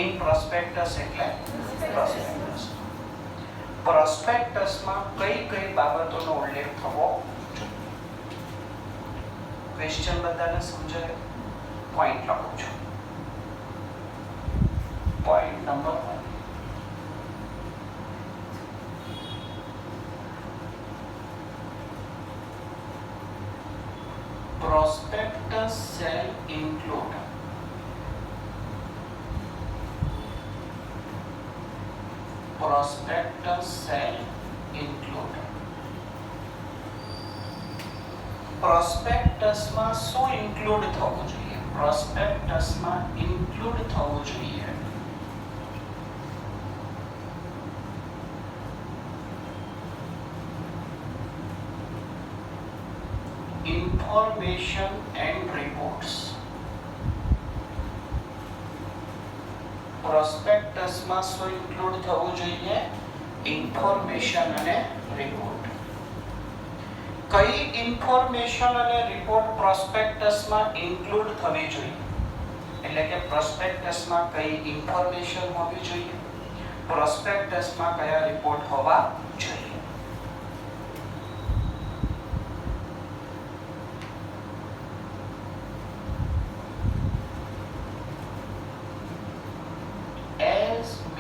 ઇન પ્રોસ્પેક્ટસ એટલે પ્રોસ્પેક્ટસ. પ્રોસ્પેક્ટસમાં કઈ કઈ બાબતોનો ઉલ્લેખ થવો જોઈએ? ક્વેશ્ચન બધાને સમજાય? પોઈન્ટ લખું છું. Point number 1, prospectus shall include prospectus shall include પ્રોસ્પેક્ટસમાં શું ઇન્ક્લુડ થવું જોઈએ? પ્રોસ્પેક્ટસમાં ઇન્ક્લુડ થવું જોઈએ information and reports. પ્રોસ્પેક્ટસમાં શું ઇન્ક્લુડ થવું જોઈએ? ઇન્ફોર્મેશન અને રિપોર્ટ. કઈ ઇન્ફોર્મેશન અને રિપોર્ટ પ્રોસ્પેક્ટસમાં ઇન્ક્લુડ થવી જોઈએ? એટલે કે પ્રોસ્પેક્ટસમાં કઈ ઇન્ફોર્મેશન હોવી જોઈએ, પ્રોસ્પેક્ટસમાં કયા રિપોર્ટ હોવા જોઈએ.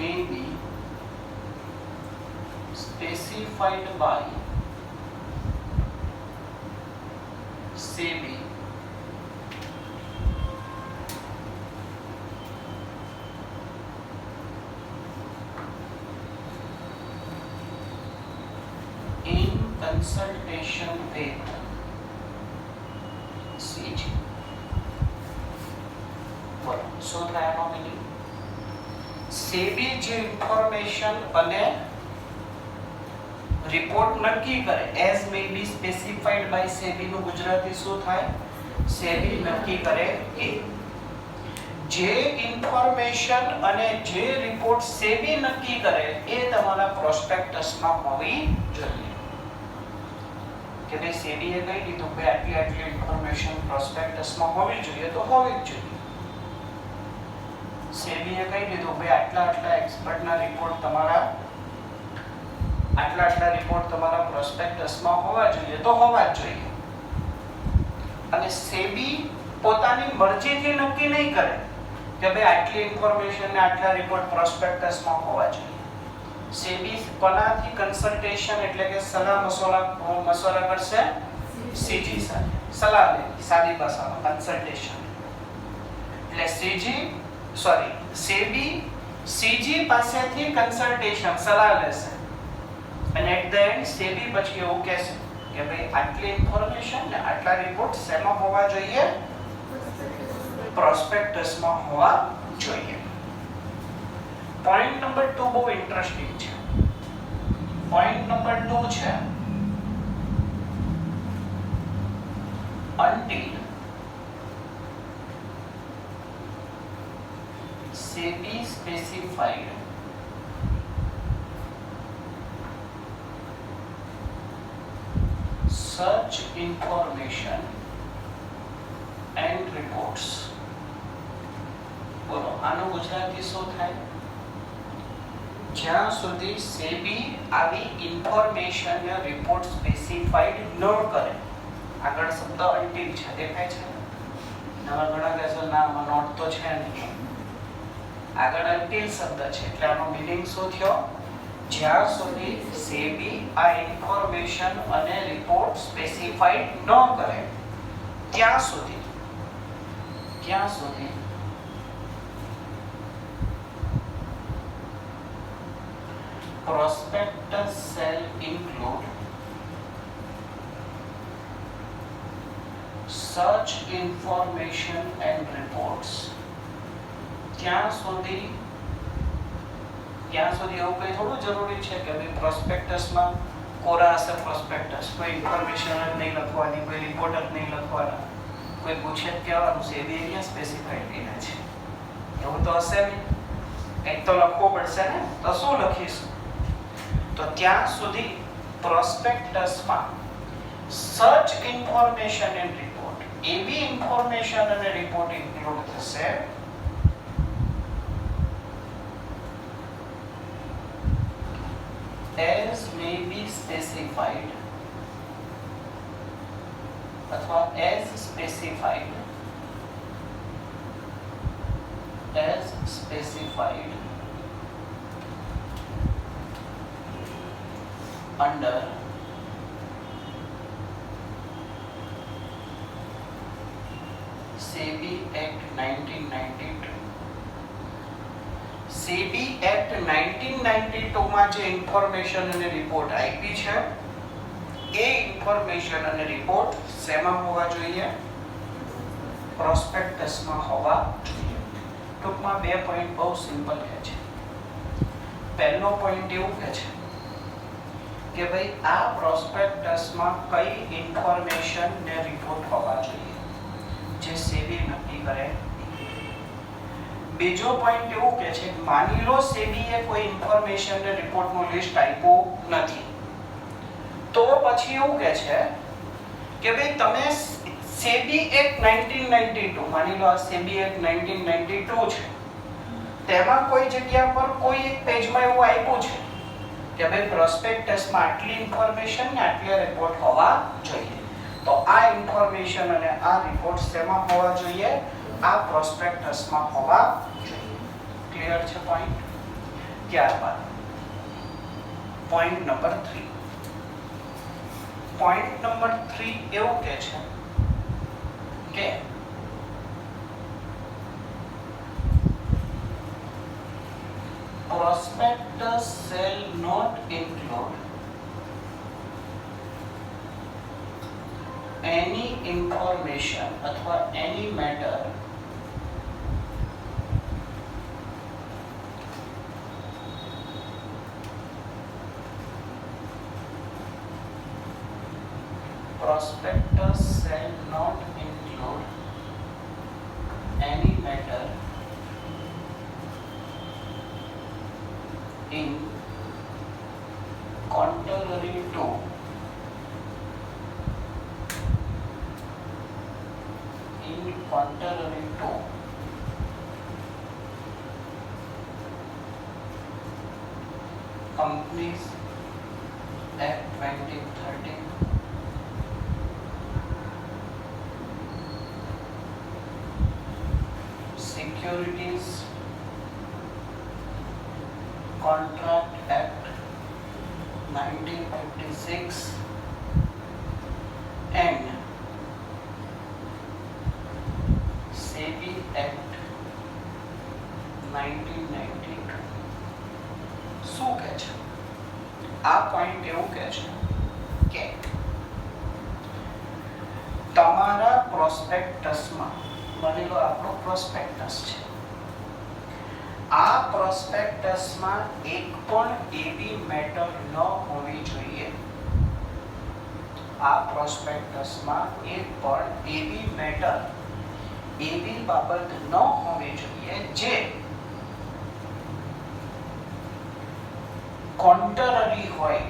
May be specified by SEBI in consultation with CG. બોલો શું થાય આનો મીનિંગ? સેબી જે ઇન્ફોર્મેશન અને રિપોર્ટ નક્કી કરે as may be specified by SEBI નું ગુજરાતી શું થાય? સેબી નક્કી કરે કે જે ઇન્ફોર્મેશન અને જે રિપોર્ટ સેબી નક્કી કરે એ તમારા પ્રોસ્પેક્ટસમાં હોવી જોઈએ. કે ભાઈ સેબીએ કહી દીધું કે આટલી આટલી ઇન્ફોર્મેશન પ્રોસ્પેક્ટસમાં હોવી જોઈએ તો હોવી જ જોઈએ. સેબીએ કહી દીધું કે આટલા આટલા એક્સપર્ટના રિપોર્ટ તમારા પ્રોસ્પેક્ટસમાં હોવા જોઈએ તો હોવા જ જોઈએ. અને સેબી પોતાની મરજીથી નક્કી નહીં કરે કે ભાઈ આટલી ઇન્ફોર્મેશન ને આટલા રિપોર્ટ પ્રોસ્પેક્ટસમાં હોવા જોઈએ. સેબી કોનાથી કન્સલ્ટેશન એટલે કે સલાહ મશવરા કરશે? સીજી સાથે સલાહ લે, સાદી ભાષામાં કન્સલ્ટેશન. એટલે સેબી સીજી પાસેથી કન્સલ્ટેશન સલાહ લેશે અને એટ ધ એન્ડ સેબી પછી એવું કહેશે કે ભાઈ આટલી ઇન્ફોર્મેશન ને આટલા રિપોર્ટ શેમાં હોવા જોઈએ? પ્રોસ્પેક્ટસમાં હોવા જોઈએ. પોઈન્ટ નંબર 2 બહુ ઇન્ટરેસ્ટિંગ છે. પોઈન્ટ નંબર 2 છે until SEBI specified such information and reports. બોલો આનું ગુજરાતી શું થાય? જ્યાં સુધી સેબી આવી ઇન્ફોર્મેશન ને રિપોર્ટ સ્પેસિફાઈડ ન કરે. આગળ શબ્દ until છે, દેખાય છે? નવા ઘણા કહેશો ના આમાં નોટ તો છે નહીં. આગળ until શબ્દ છે એટલે આનો મીનિંગ શું થયો? જ્યાં સુધી સેબી આ ઇન્ફોર્મેશન અને રિપોર્ટ સ્પેસિફાઈડ ન કરે ત્યાં સુધી prospectus shall include such information and reports. ત્યાં સુધી એવું કઈ થોડું જરૂરી છે કે ભાઈ પ્રોસ્પેક્ટસમાં કોરા હશે પ્રોસ્પેક્ટસ, કોઈ ઇન્ફોર્મેશન જ નહીં લખવાની, કોઈ રિપોર્ટ જ નહીં લખવાના, કોઈ પૂછે જ કહેવાનું સેબી અહીંયા સ્પેસિફાઈડ કર્યા છે એવું તો હશે નહીં. કંઈક તો લખવું પડશે ને. તો શું લખીશું? તો ત્યાં સુધી પ્રોસ્પેક્ટસમાં સચ ઇન્ફોર્મેશન એન્ડ રિપોર્ટ એવી ઇન્ફોર્મેશન અને રિપોર્ટ ઇન્ક્લુડ થશે as may be specified अथवा as specified under SEBI Act 1992. SEBI Act 1992 માં જે ઇન્ફોર્મેશન અને રિપોર્ટ આપી છે એ ઇન્ફોર્મેશન અને રિપોર્ટ શેમાં હોવા જોઈએ? પ્રોસ્પેક્ટસમાં હોવા જોઈએ. ટૂંકમાં બે પોઈન્ટ બહુ સિમ્પલ છે. પહેલો પોઈન્ટ એવું કહે છે કે ભાઈ આ પ્રોસ્પેક્ટસમાં કઈ ઇન્ફોર્મેશન ને રિપોર્ટ હોવા જોઈએ જે સેબી નક્કી કરે. બીજો પોઈન્ટ એવું કહે છે માની લો સેબીએ કોઈ ઇન્ફોર્મેશન ને રિપોર્ટનું લિસ્ટ આપ્યું નથી તો પછી એવું કહે છે કે ભાઈ તમે સેબી એક્ટ 1992 માની લો આ સેબી એક્ટ 1992 છે તેમાં કોઈ જગ્યા પર કોઈ એક પેજમાં એવું આપ્યું છે કે ભાઈ પ્રોસ્પેક્ટસમાં આટલી ઇન્ફોર્મેશન ને આટલા રિપોર્ટ હોવા જોઈએ. તો આ ઇન્ફોર્મેશન અને આ રિપોર્ટ શેમાં હોવા જોઈએ? આ પ્રોસ્પેક્ટસમાં હોવા જોઈએ. ક્લિયર છે પોઈન્ટ? ત્યારબાદ પોઈન્ટ નંબર 3. પોઈન્ટ નંબર 3 એવું કહે છે કે prospectus shall not include any information अथवा any matter prospectus shall not include any matter in contrary to Companies Act 2013, Securities Contract Act 1956 and SEBI Act 1992. શું કહે છે આ પોઈન્ટ? એવું કહે છે કે તમારા પ્રોસ્પેક્ટસમાં, માની લો આપણો પ્રોસ્પેક્ટસ છે, આ પ્રોસ્પેક્ટસમાં એક પણ એવી મેટર ન હોવી જોઈએ, આ પ્રોસ્પેક્ટસમાં એક પણ એવી મેટર, એવી બાબત ન હોવી જોઈએ જે કોન્ટ્રરી હોય.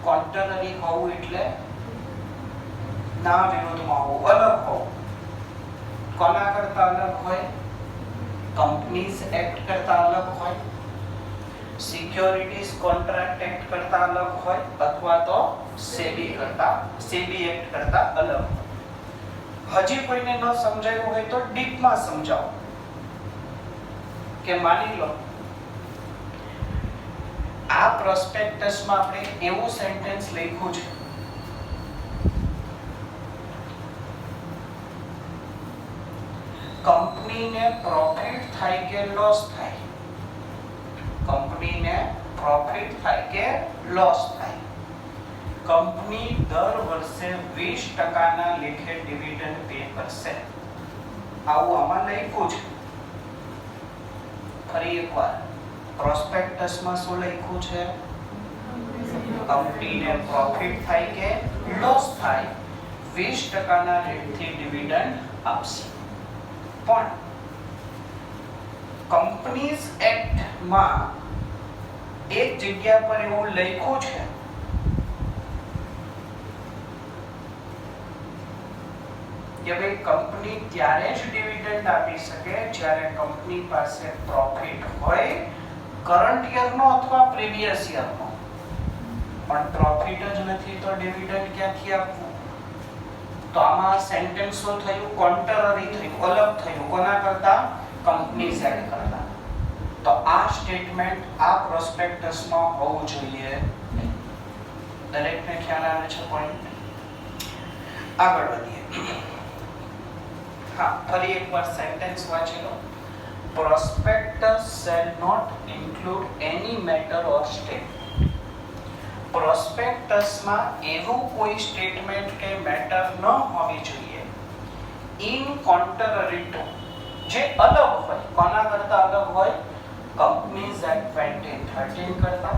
કોન્ટ્રરી હોવું એટલે ના વિરોધમાં હોવું, અલગ હોવું. કોના કરતા અલગ હોય? કંપનીઝ એક્ટ કરતા અલગ હોય, સિક્યોરિટીઝ કોન્ટ્રાક્ટ એક્ટ કરતા અલગ હોય, અથવા તો સેબી એક્ટ કરતા અલગ હોય. હજી કોઈને ન સમજાયું હોય તો ડીપમાં સમજાવો કે માની લો આ પ્રોસ્પેક્ટસમાં આપણે એવું સેન્ટેન્સ લખ્યું છે, કંપનીને પ્રોફિટ થાય કે લોસ થાય, કંપનીને પ્રોફિટ થાય કે લોસ થાય, કંપની દર વર્ષે 20% લેખે ડિવિડન્ડ પે કરશે, આવું આમાં લખ્યું છે. ફરી એકવાર પ્રોસ્પેક્ટસમાં શું લખ્યું છે? કંપનીને પ્રોફિટ થાય કે લોસ થાય 20% રેટથી ડિવિડન્ડ આપશે. પણ કંપનીઝ એક્ટમાં એક જગ્યા પર એવું લખ્યું છે કે ભાઈ કંપની ત્યારે જ ડિવિડન્ડ આપી શકે જ્યારે કંપની પાસે પ્રોફિટ હોય, કરન્ટ યરનો અથવા પ્રીવિયસ યરનો. પણ પ્રોફિટ જ નથી તો ડિવિડન્ડ ક્યાંથી આપવું? તો આમાં સેન્ટેન્સ શું થયું? કોન્ટ્રરી થયું, અલગ થયું. કોના કરતા? કંપનીઝ એક્ટ કરતા. તો આ સ્ટેટમેન્ટ આ પ્રોસ્પેક્ટસમાં હોવું જોઈએ. દરેકને ખ્યાલ આવે છે પોઈન્ટ? આગળ વધીએ. હા, ફરી એકવાર સેન્ટેન્સ વાંચી લો. Prospectus shall not include any matter or statement. પ્રોસ્પેક્ટસમાં એવું કોઈ સ્ટેટમેન્ટ કે મેટર ન હોવી જોઈએ ઇન કોન્ટ્રરી ટુ, જે અલગ હોય. કોના કરતા અલગ હોય? કંપનીઝ એક્ટ 2013 કરતા,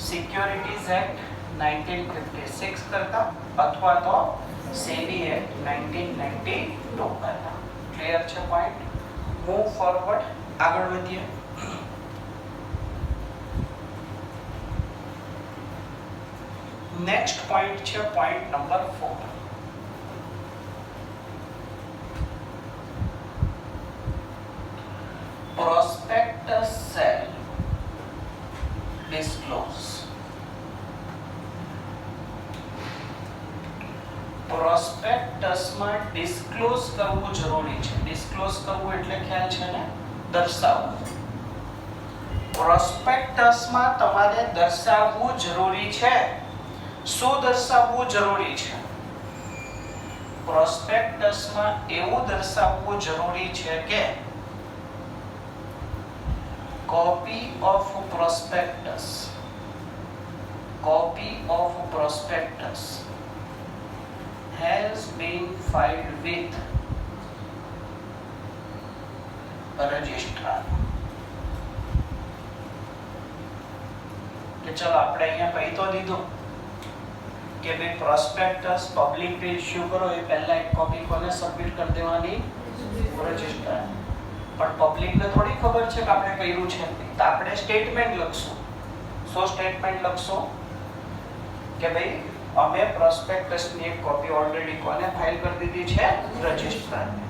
સિક્યોરિટીઝ એક્ટ 1956 કરતા, અથવા તો સેબી એક્ટ 1992 કરતા. ક્લિયર છે પોઈન્ટ? મૂવ ફોરવર્ડ, આગળ વધીએ. નેક્સ્ટ પોઈન્ટ છે point number 4. Prospectus shall disclose. પ્રોસ્પેક્ટસમાં ડિસ્ક્લોઝ કરવું જરૂરી છે. ડિસ્ક્લોઝ કરવું એટલે ખ્યાલ છે ને? દર્શાવવું. પ્રોસ્પેક્ટસમાં તમારે દર્શાવવું જરૂરી છે. શું દર્શાવવું જરૂરી છે? પ્રોસ્પેક્ટસમાં એવું દર્શાવવું જરૂરી છે કે copy of prospectus has been filed with registrar. કે ચલો આપણે અહીંયા કહી તો દીધું કે ભાઈ પ્રોસ્પેક્ટસ પબ્લિકલી ઇશ્યુ કરો એ પહેલા એક કોપી કોને સબમિટ કરી દેવાની? રજિસ્ટ્રાર. પણ પબ્લિકને થોડી ખબર છે કે આપણે કર્યું છે, તો આપણે સ્ટેટમેન્ટ લખશું. સો સ્ટેટમેન્ટ લખશું કે ભાઈ અમે પ્રોસ્પેક્ટસની એક કોપી ઓલરેડી કોને ફાઇલ કરી દીધી છે? રજિસ્ટ્રારને.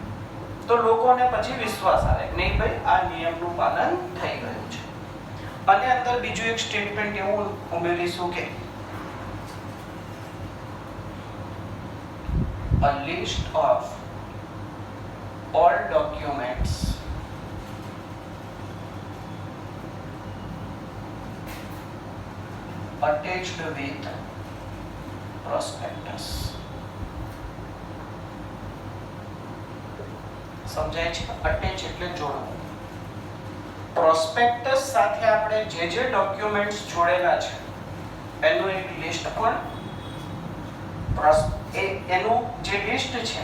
તો લોકોને પછી વિશ્વાસ આવે કે નહીં ભાઈ આ નિયમનું પાલન થઈ ગયું છે. અને અંદર બીજું એક સ્ટેટમેન્ટ એવું ઉમેરીશું કે a list of all documents attached with prospectus. સમજાય છે? અટેચ એટલે જોડવું. પ્રોસ્પેક્ટસ સાથે આપણે જે ડોક્યુમેન્ટ્સ જોડેલા છે એનું એક લિસ્ટ પણ એનું જે લિસ્ટ છે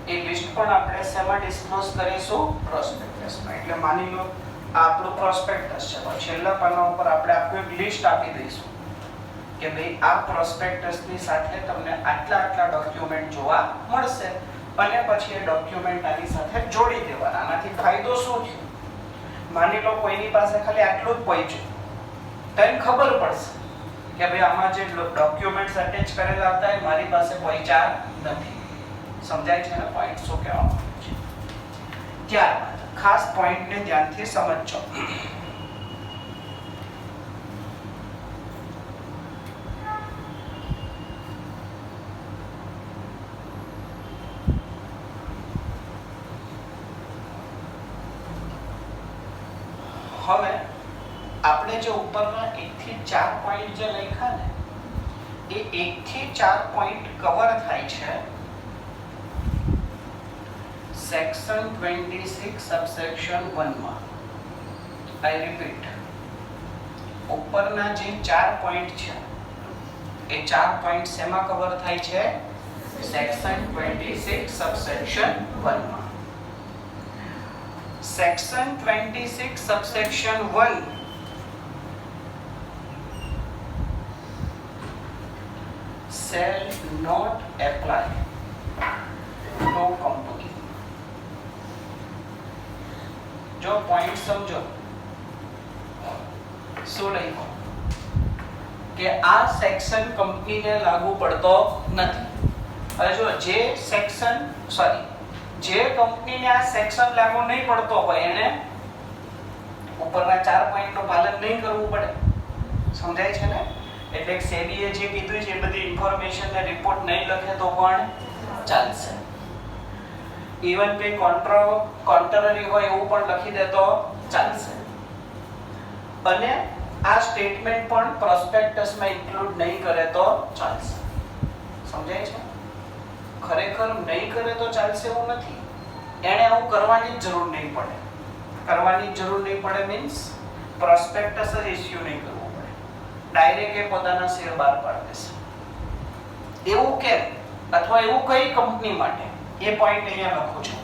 એ લિસ્ટ પણ આપણે શેમાં ડિસ્ક્લોઝ કરીશું? પ્રોસ્પેક્ટસમાં. એટલે માની લો આ આપણું પ્રોસ્પેક્ટસ છે, તો છેલ્લા પાના ઉપર આપણે આખું એક લિસ્ટ આપી દઈશું કે ભાઈ આ પ્રોસ્પેક્ટસની સાથે તમને આટલા ડોક્યુમેન્ટ જોવા મળશે અને પછી એ ડોક્યુમેન્ટ આની સાથે જોડી દેવાના. આનાથી ફાયદો શું થયો? માની લો કોઈની પાસે ખાલી આટલું જ પહોંચ્યું તો એને ખબર પડશે કે ભાઈ આમાં જે ડોક્યુમેન્ટ્સ અટેચ કરેલા હતા એ મારી પાસે પહોંચ્યા નથી. સમજાય છે ને પોઈન્ટ શું કહેવા માંગુ છે? ત્યારબાદ ખાસ પોઈન્ટને ધ્યાનથી સમજજો. હવે આપણે જે ઉપરના 1 થી 4 પોઈન્ટ જે લખ્યા ને એ 1 થી 4 પોઈન્ટ કવર થાય છે સેક્શન 26 સબસેક્શન 1 માં. આઈ રિપીટ, ઉપરના જે 4 પોઈન્ટ છે એ 4 પોઈન્ટ શેમાં કવર થાય છે? સેક્શન 26 સબસેક્શન 1 માં. Section 26 subsection 1 shall not apply to company. જો પોઈન્ટ સમજો શું લખ્યું કે આ સેક્શન કંપનીને લાગુ પડતો નથી. હવે જો જે કંપનીને આ સેક્શન લાગુ નહીં પડતો હોય એને ઉપરના 4 પોઈન્ટનું પાલન નહીં કરવું પડે. સમજાય છે ને? એટલે સેબીએ જે કીધું છે એ બધી ઇન્ફોર્મેશન ને રિપોર્ટ નહીં લખે તો પણ ચાલશે. ઇવન કે કોન્ટ્રરી હોય એવું પણ લખી દે તો ચાલશે. અને આ સ્ટેટમેન્ટ પણ પ્રોસ્પેક્ટસમાં ઇન્ક્લુડ નહીં કરે તો ચાલશે. સમજાય છે? ખરેખર નહીં કરે તો ચાલશે એવું નથી. એને આવું કરવાની જરૂર નહીં પડે. કરવાની જરૂર નહીં પડે મીન્સ પ્રોસ્પેક્ટસ જ ઇશ્યુ નહીં કરવું પડે. ડાયરેક્ટ એ પોતાના શેર બહાર પાડી દેશે. એવું કેમ? અથવા એવું કઈ કંપની માટે? એ પોઈન્ટ અહીંયા લખું છું.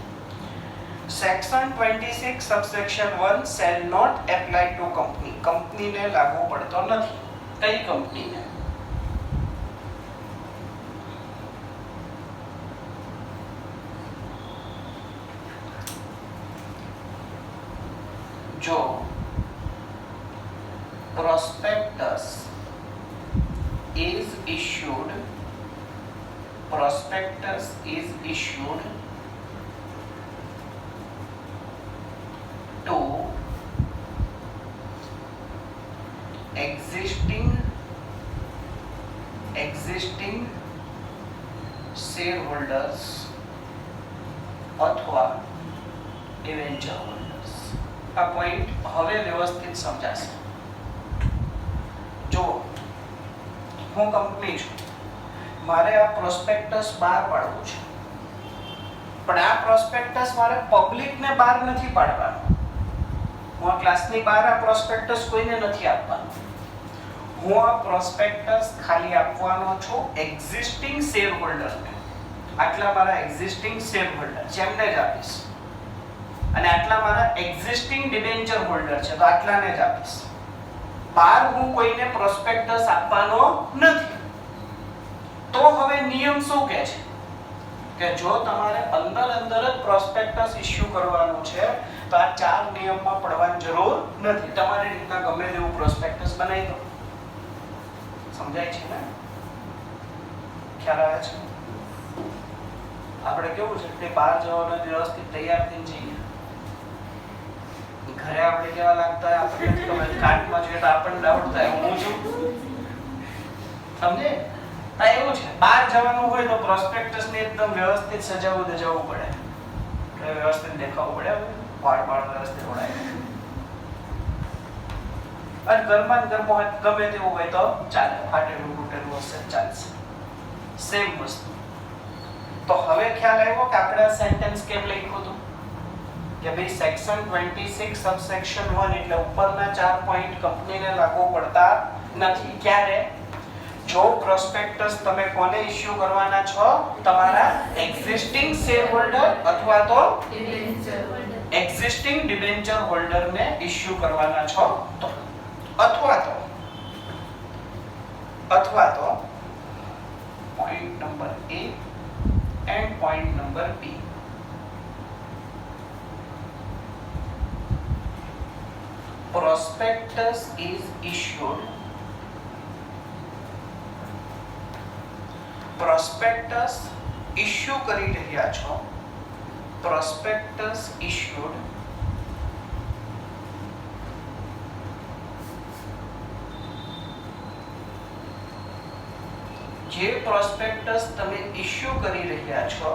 Section 26 subsection 1 shall not apply to company. કંપનીને લાગુ પડતો નથી. કઈ કંપનીને? જો prospectus is issued to existing shareholders અથવા debenture holders. આ પોઈન્ટ હવે વ્યવસ્થિત સમજાશે. જો હું કંપની છું, મારે આ પ્રોસ્પેક્ટસ બહાર પાડવું છે પણ આ પ્રોસ્પેક્ટસ મારે પબ્લિક ને બહાર નથી પાડવાનો. હું આ ક્લાસની બહાર આ પ્રોસ્પેક્ટસ કોઈને નથી આપવાનો. હું આ પ્રોસ્પેક્ટસ ખાલી આપવાનો છું એક્ઝિસ્ટિંગ શેર હોલ્ડરને. આટલા મારા એક્ઝિસ્ટિંગ શેર હોલ્ડર છે એમને જ આપીશ, અને આટલા મારા એક્ઝિસ્ટિંગ ડિબેન્ચર હોલ્ડર છે તો આટલાને જ આપીશ. બહાર હું કોઈને પ્રોસ્પેક્ટસ આપવાનો નથી. તો હવે નિયમ શું કહે છે કે જો તમારે અંદર જ પ્રોસ્પેક્ટસ ઇશ્યુ કરવાનું છે તો આ ચાર નિયમમાં પડવાની જરૂર નથી. તમારી રીતના ગમે તેવું પ્રોસ્પેક્ટસ બનાવી દો. સમજાય છે ને? ખ્યાલ આવે છે? આપણે કેવું છે કે બહાર જવાનો વ્યવસ્થિત તૈયાર થઈને જઈએ. ઘરે આપણે કેવા લાગતા હોય આપણે ખબર, કાર્ટમાં જોઈએ તો આપણને ડાઉટ થાય હું છું. સમજે? આ એવું છે, બહાર જવાનું હોય તો પ્રોસ્પેક્ટસ ને એકદમ વ્યવસ્થિત સજાવવું દજાવવું પડે, એટલે વ્યવસ્થિત દેખાવું પડે, વાળ વ્યવસ્થિત ઓળાય. અને ઘરમાં ગમે તેવું હોય તો ચાલે, ફાટેલું ફૂટેલું હશે ચાલશે. સેમ વસ્તુ. તો હવે ખ્યાલ આવ્યો કે આપણે આ સેન્ટેન્સ કેમ લખ્યું હતું કે ભાઈ સેક્શન 26 સબસેક્શન 1 એટલે ઉપરના 4 પોઈન્ટ કંપનીને લાગુ પડતા નથી. ક્યારે? જો પ્રોસ્પેક્ટસ તમે કોને ઇશ્યુ કરવાના છો? તમારા એક્ઝિસ્ટિંગ શેર હોલ્ડર અથવા તો એક્ઝિસ્ટિંગ ડિબેન્ચર હોલ્ડરને ઇશ્યુ કરવાના છો તો, અથવા તો point number A and point number B. Prospectus is issued. Prospectus issue કરી રહ્યા છો. Prospectus issued જે પ્રોસ્પેક્ટસ તમે ઇશ્યુ કરી રહ્યા છો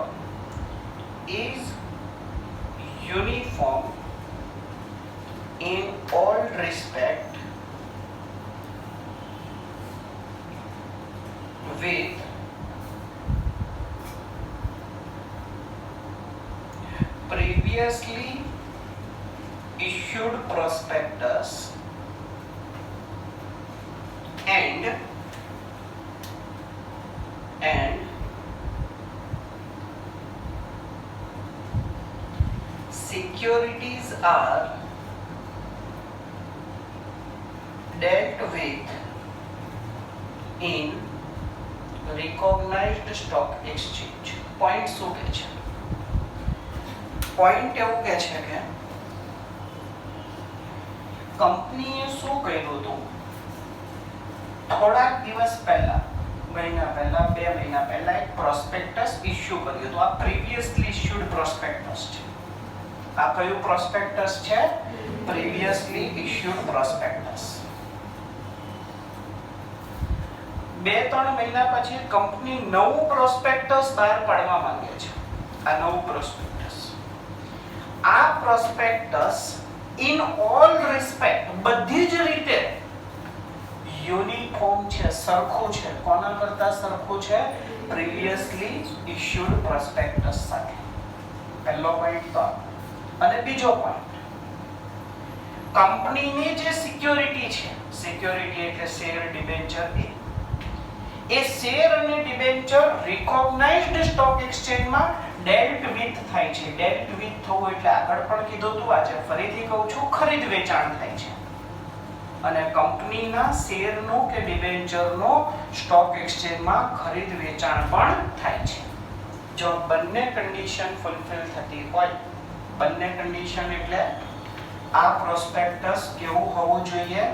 is uniform in all respect with previously issued prospectus and securities are dealt with in recognized stock exchange. Point શું કહે છે? પોઈન્ટ એવું કહે છે કે કંપનીએ શું કર્યું હતું, થોડાક દિવસ પહેલા, મહિના પહેલા, 2 મહિના પહેલા એક પ્રોસ્પેક્ટસ ઇશ્યુ કર્યું હતું. આ પ્રીવિયસલી ઇશ્યુડ પ્રોસ્પેક્ટસ છે. આ કયું પ્રોસ્પેક્ટસ છે? Previously issued prospectus. 2-3 મહિના પછી કંપની નવું પ્રોસ્પેક્ટસ બહાર પાડવા માંગે છે. આ નવું પ્રોસ્પેક્ટસ, આ પ્રોસ્પેક્ટસ ઇન ઓલ રિસ્પેક્ટ, બધી જ રીતે યુનિફોર્મ છે, સરખું છે. કોના કરતા સરખું છે? પ્રીવિયસલી ઇશ્યુડ પ્રોસ્પેક્ટસ સાથે. પહેલો પોઈન્ટ તો. અને બીજો પોઈન્ટ, કંપનીની જે સિક્યોરિટી છે, સિક્યોરિટી એટલે શેર, ડિબેન્ચર, એ શેર અને ડિબેન્ચર રિકોગ્નાઇઝ્ડ સ્ટોક એક્સચેન્જમાં ડેલ્ટ વિથ થાય છે. ડેલ્ટ વિથ થવું એટલે આગળ પણ કીધું હતું, આજે ફરીથી કહું છું, ખરીદ વેચાણ થાય છે. અને કંપનીના શેરનું કે ડિબેન્ચરનું સ્ટોક એક્સચેન્જમાં ખરીદ વેચાણ પણ થાય છે. જો બંને કન્ડિશન ફૂલફિલ થતી હોય, બંને કન્ડિશન એટલે આ પ્રોસ્પેક્ટસ કેવું હોવું જોઈએ?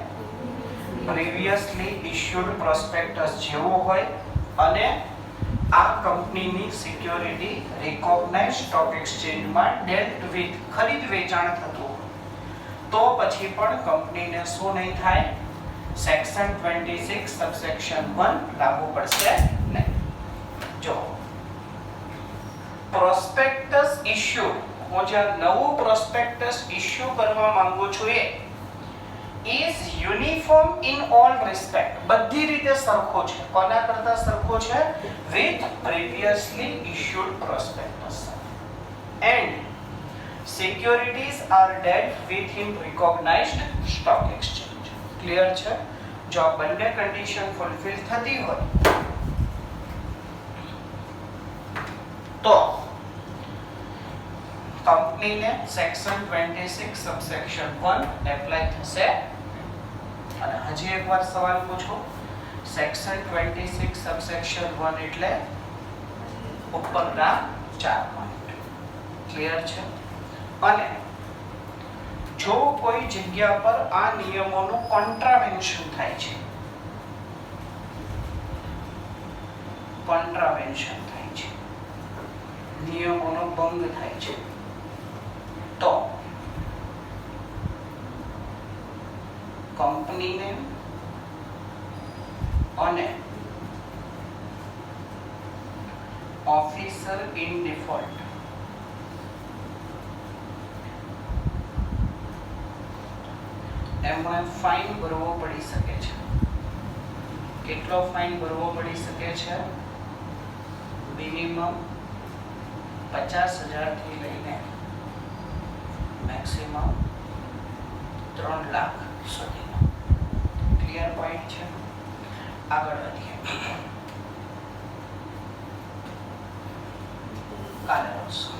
પ્રીવિયસલી ઇશ્યુડ પ્રોસ્પેક્ટસ જેવો હોય, અને આ કંપનીની સિક્યોરિટી રિકોગ્નાઇઝ સ્ટોક એક્સચેન્જમાં ડેલ્ટ વિથ ખરીદ વેચાણ થતું, તો પછી પણ કંપનીને શું નહીં થાય? સેક્શન 26 સબસેક્શન 1 લાગુ પડશે નહીં. જો પ્રોસ્પેક્ટસ ઇશ્યુ, હું જે નવું પ્રોસ્પેક્ટસ ઇશ્યુ કરવા માંગુ છું એ is uniform in all respect, બધી રીતે સરખો છે. કોના કરતા સરખો છે? with previously issued prospectus. and securities are dealt with in recognized stock exchange. Clear છે? જો આ બંને કન્ડિશન ફૂલફિલ થતી હોય તો કંપનીને સેક્શન 26 સબસેક્શન 1 એપ્લાય થશે. અને હજી એકવાર સવાલ પૂછો, સેક્શન 26 સબસેક્શન 1 એટલે ઉપરના 4 પોઈન્ટ. ક્લિયર છે? અને જો કોઈ જગ્યા પર આ નિયમોનું કોન્ટ્રાવેન્શન થાય છે, નિયમોનો ભંગ થાય છે, તો કંપનીને અને ઓફિસર ઇન ડિફોલ્ટ એમાં ફાઇન ભરવો પડી શકે છે. કેટલો ફાઇન ભરવો પડી શકે છે? મિનિમમ 50,000 થી લઈને મેક્સિમમ 3 લાખ સુધીનો. ક્લિયર પોઈન્ટ છે? આગળ વધીએ. કાલે આવશું.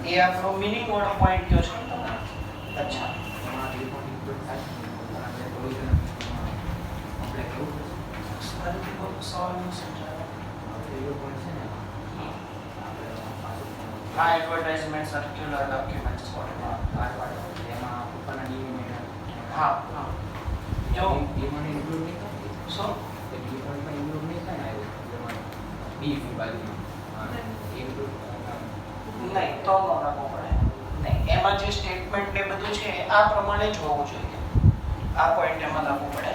એ આપણો મિનિંગ વાળો પોઈન્ટ કયો છે તમે? અચ્છા, હા, એડવર્ટાઇઝમેન્ટ સર્ક્યુલર ડોક્યુમેન્ટ્સ એમાં ઉપરના નિયમ હા હા જો એમાં ઇન્ક્લુડ નહીં થાય. શું એ બી પોઈન્ટમાં ઇન્ક્લુડ નહીં થાય ને એમાં બી બાજુમાં ઇન્ક્લુડ નહીં તો ન રાખવું પડે. નહીં, એમાં જે સ્ટેટમેન્ટ ને બધું છે આ પ્રમાણે જ હોવું જોઈએ. આ પોઈન્ટ એમાં લાગવું પડે.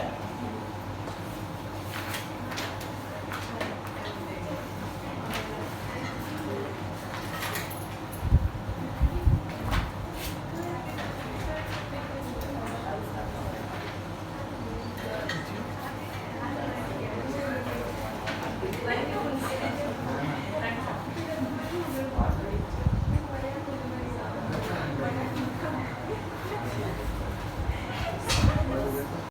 Thank you.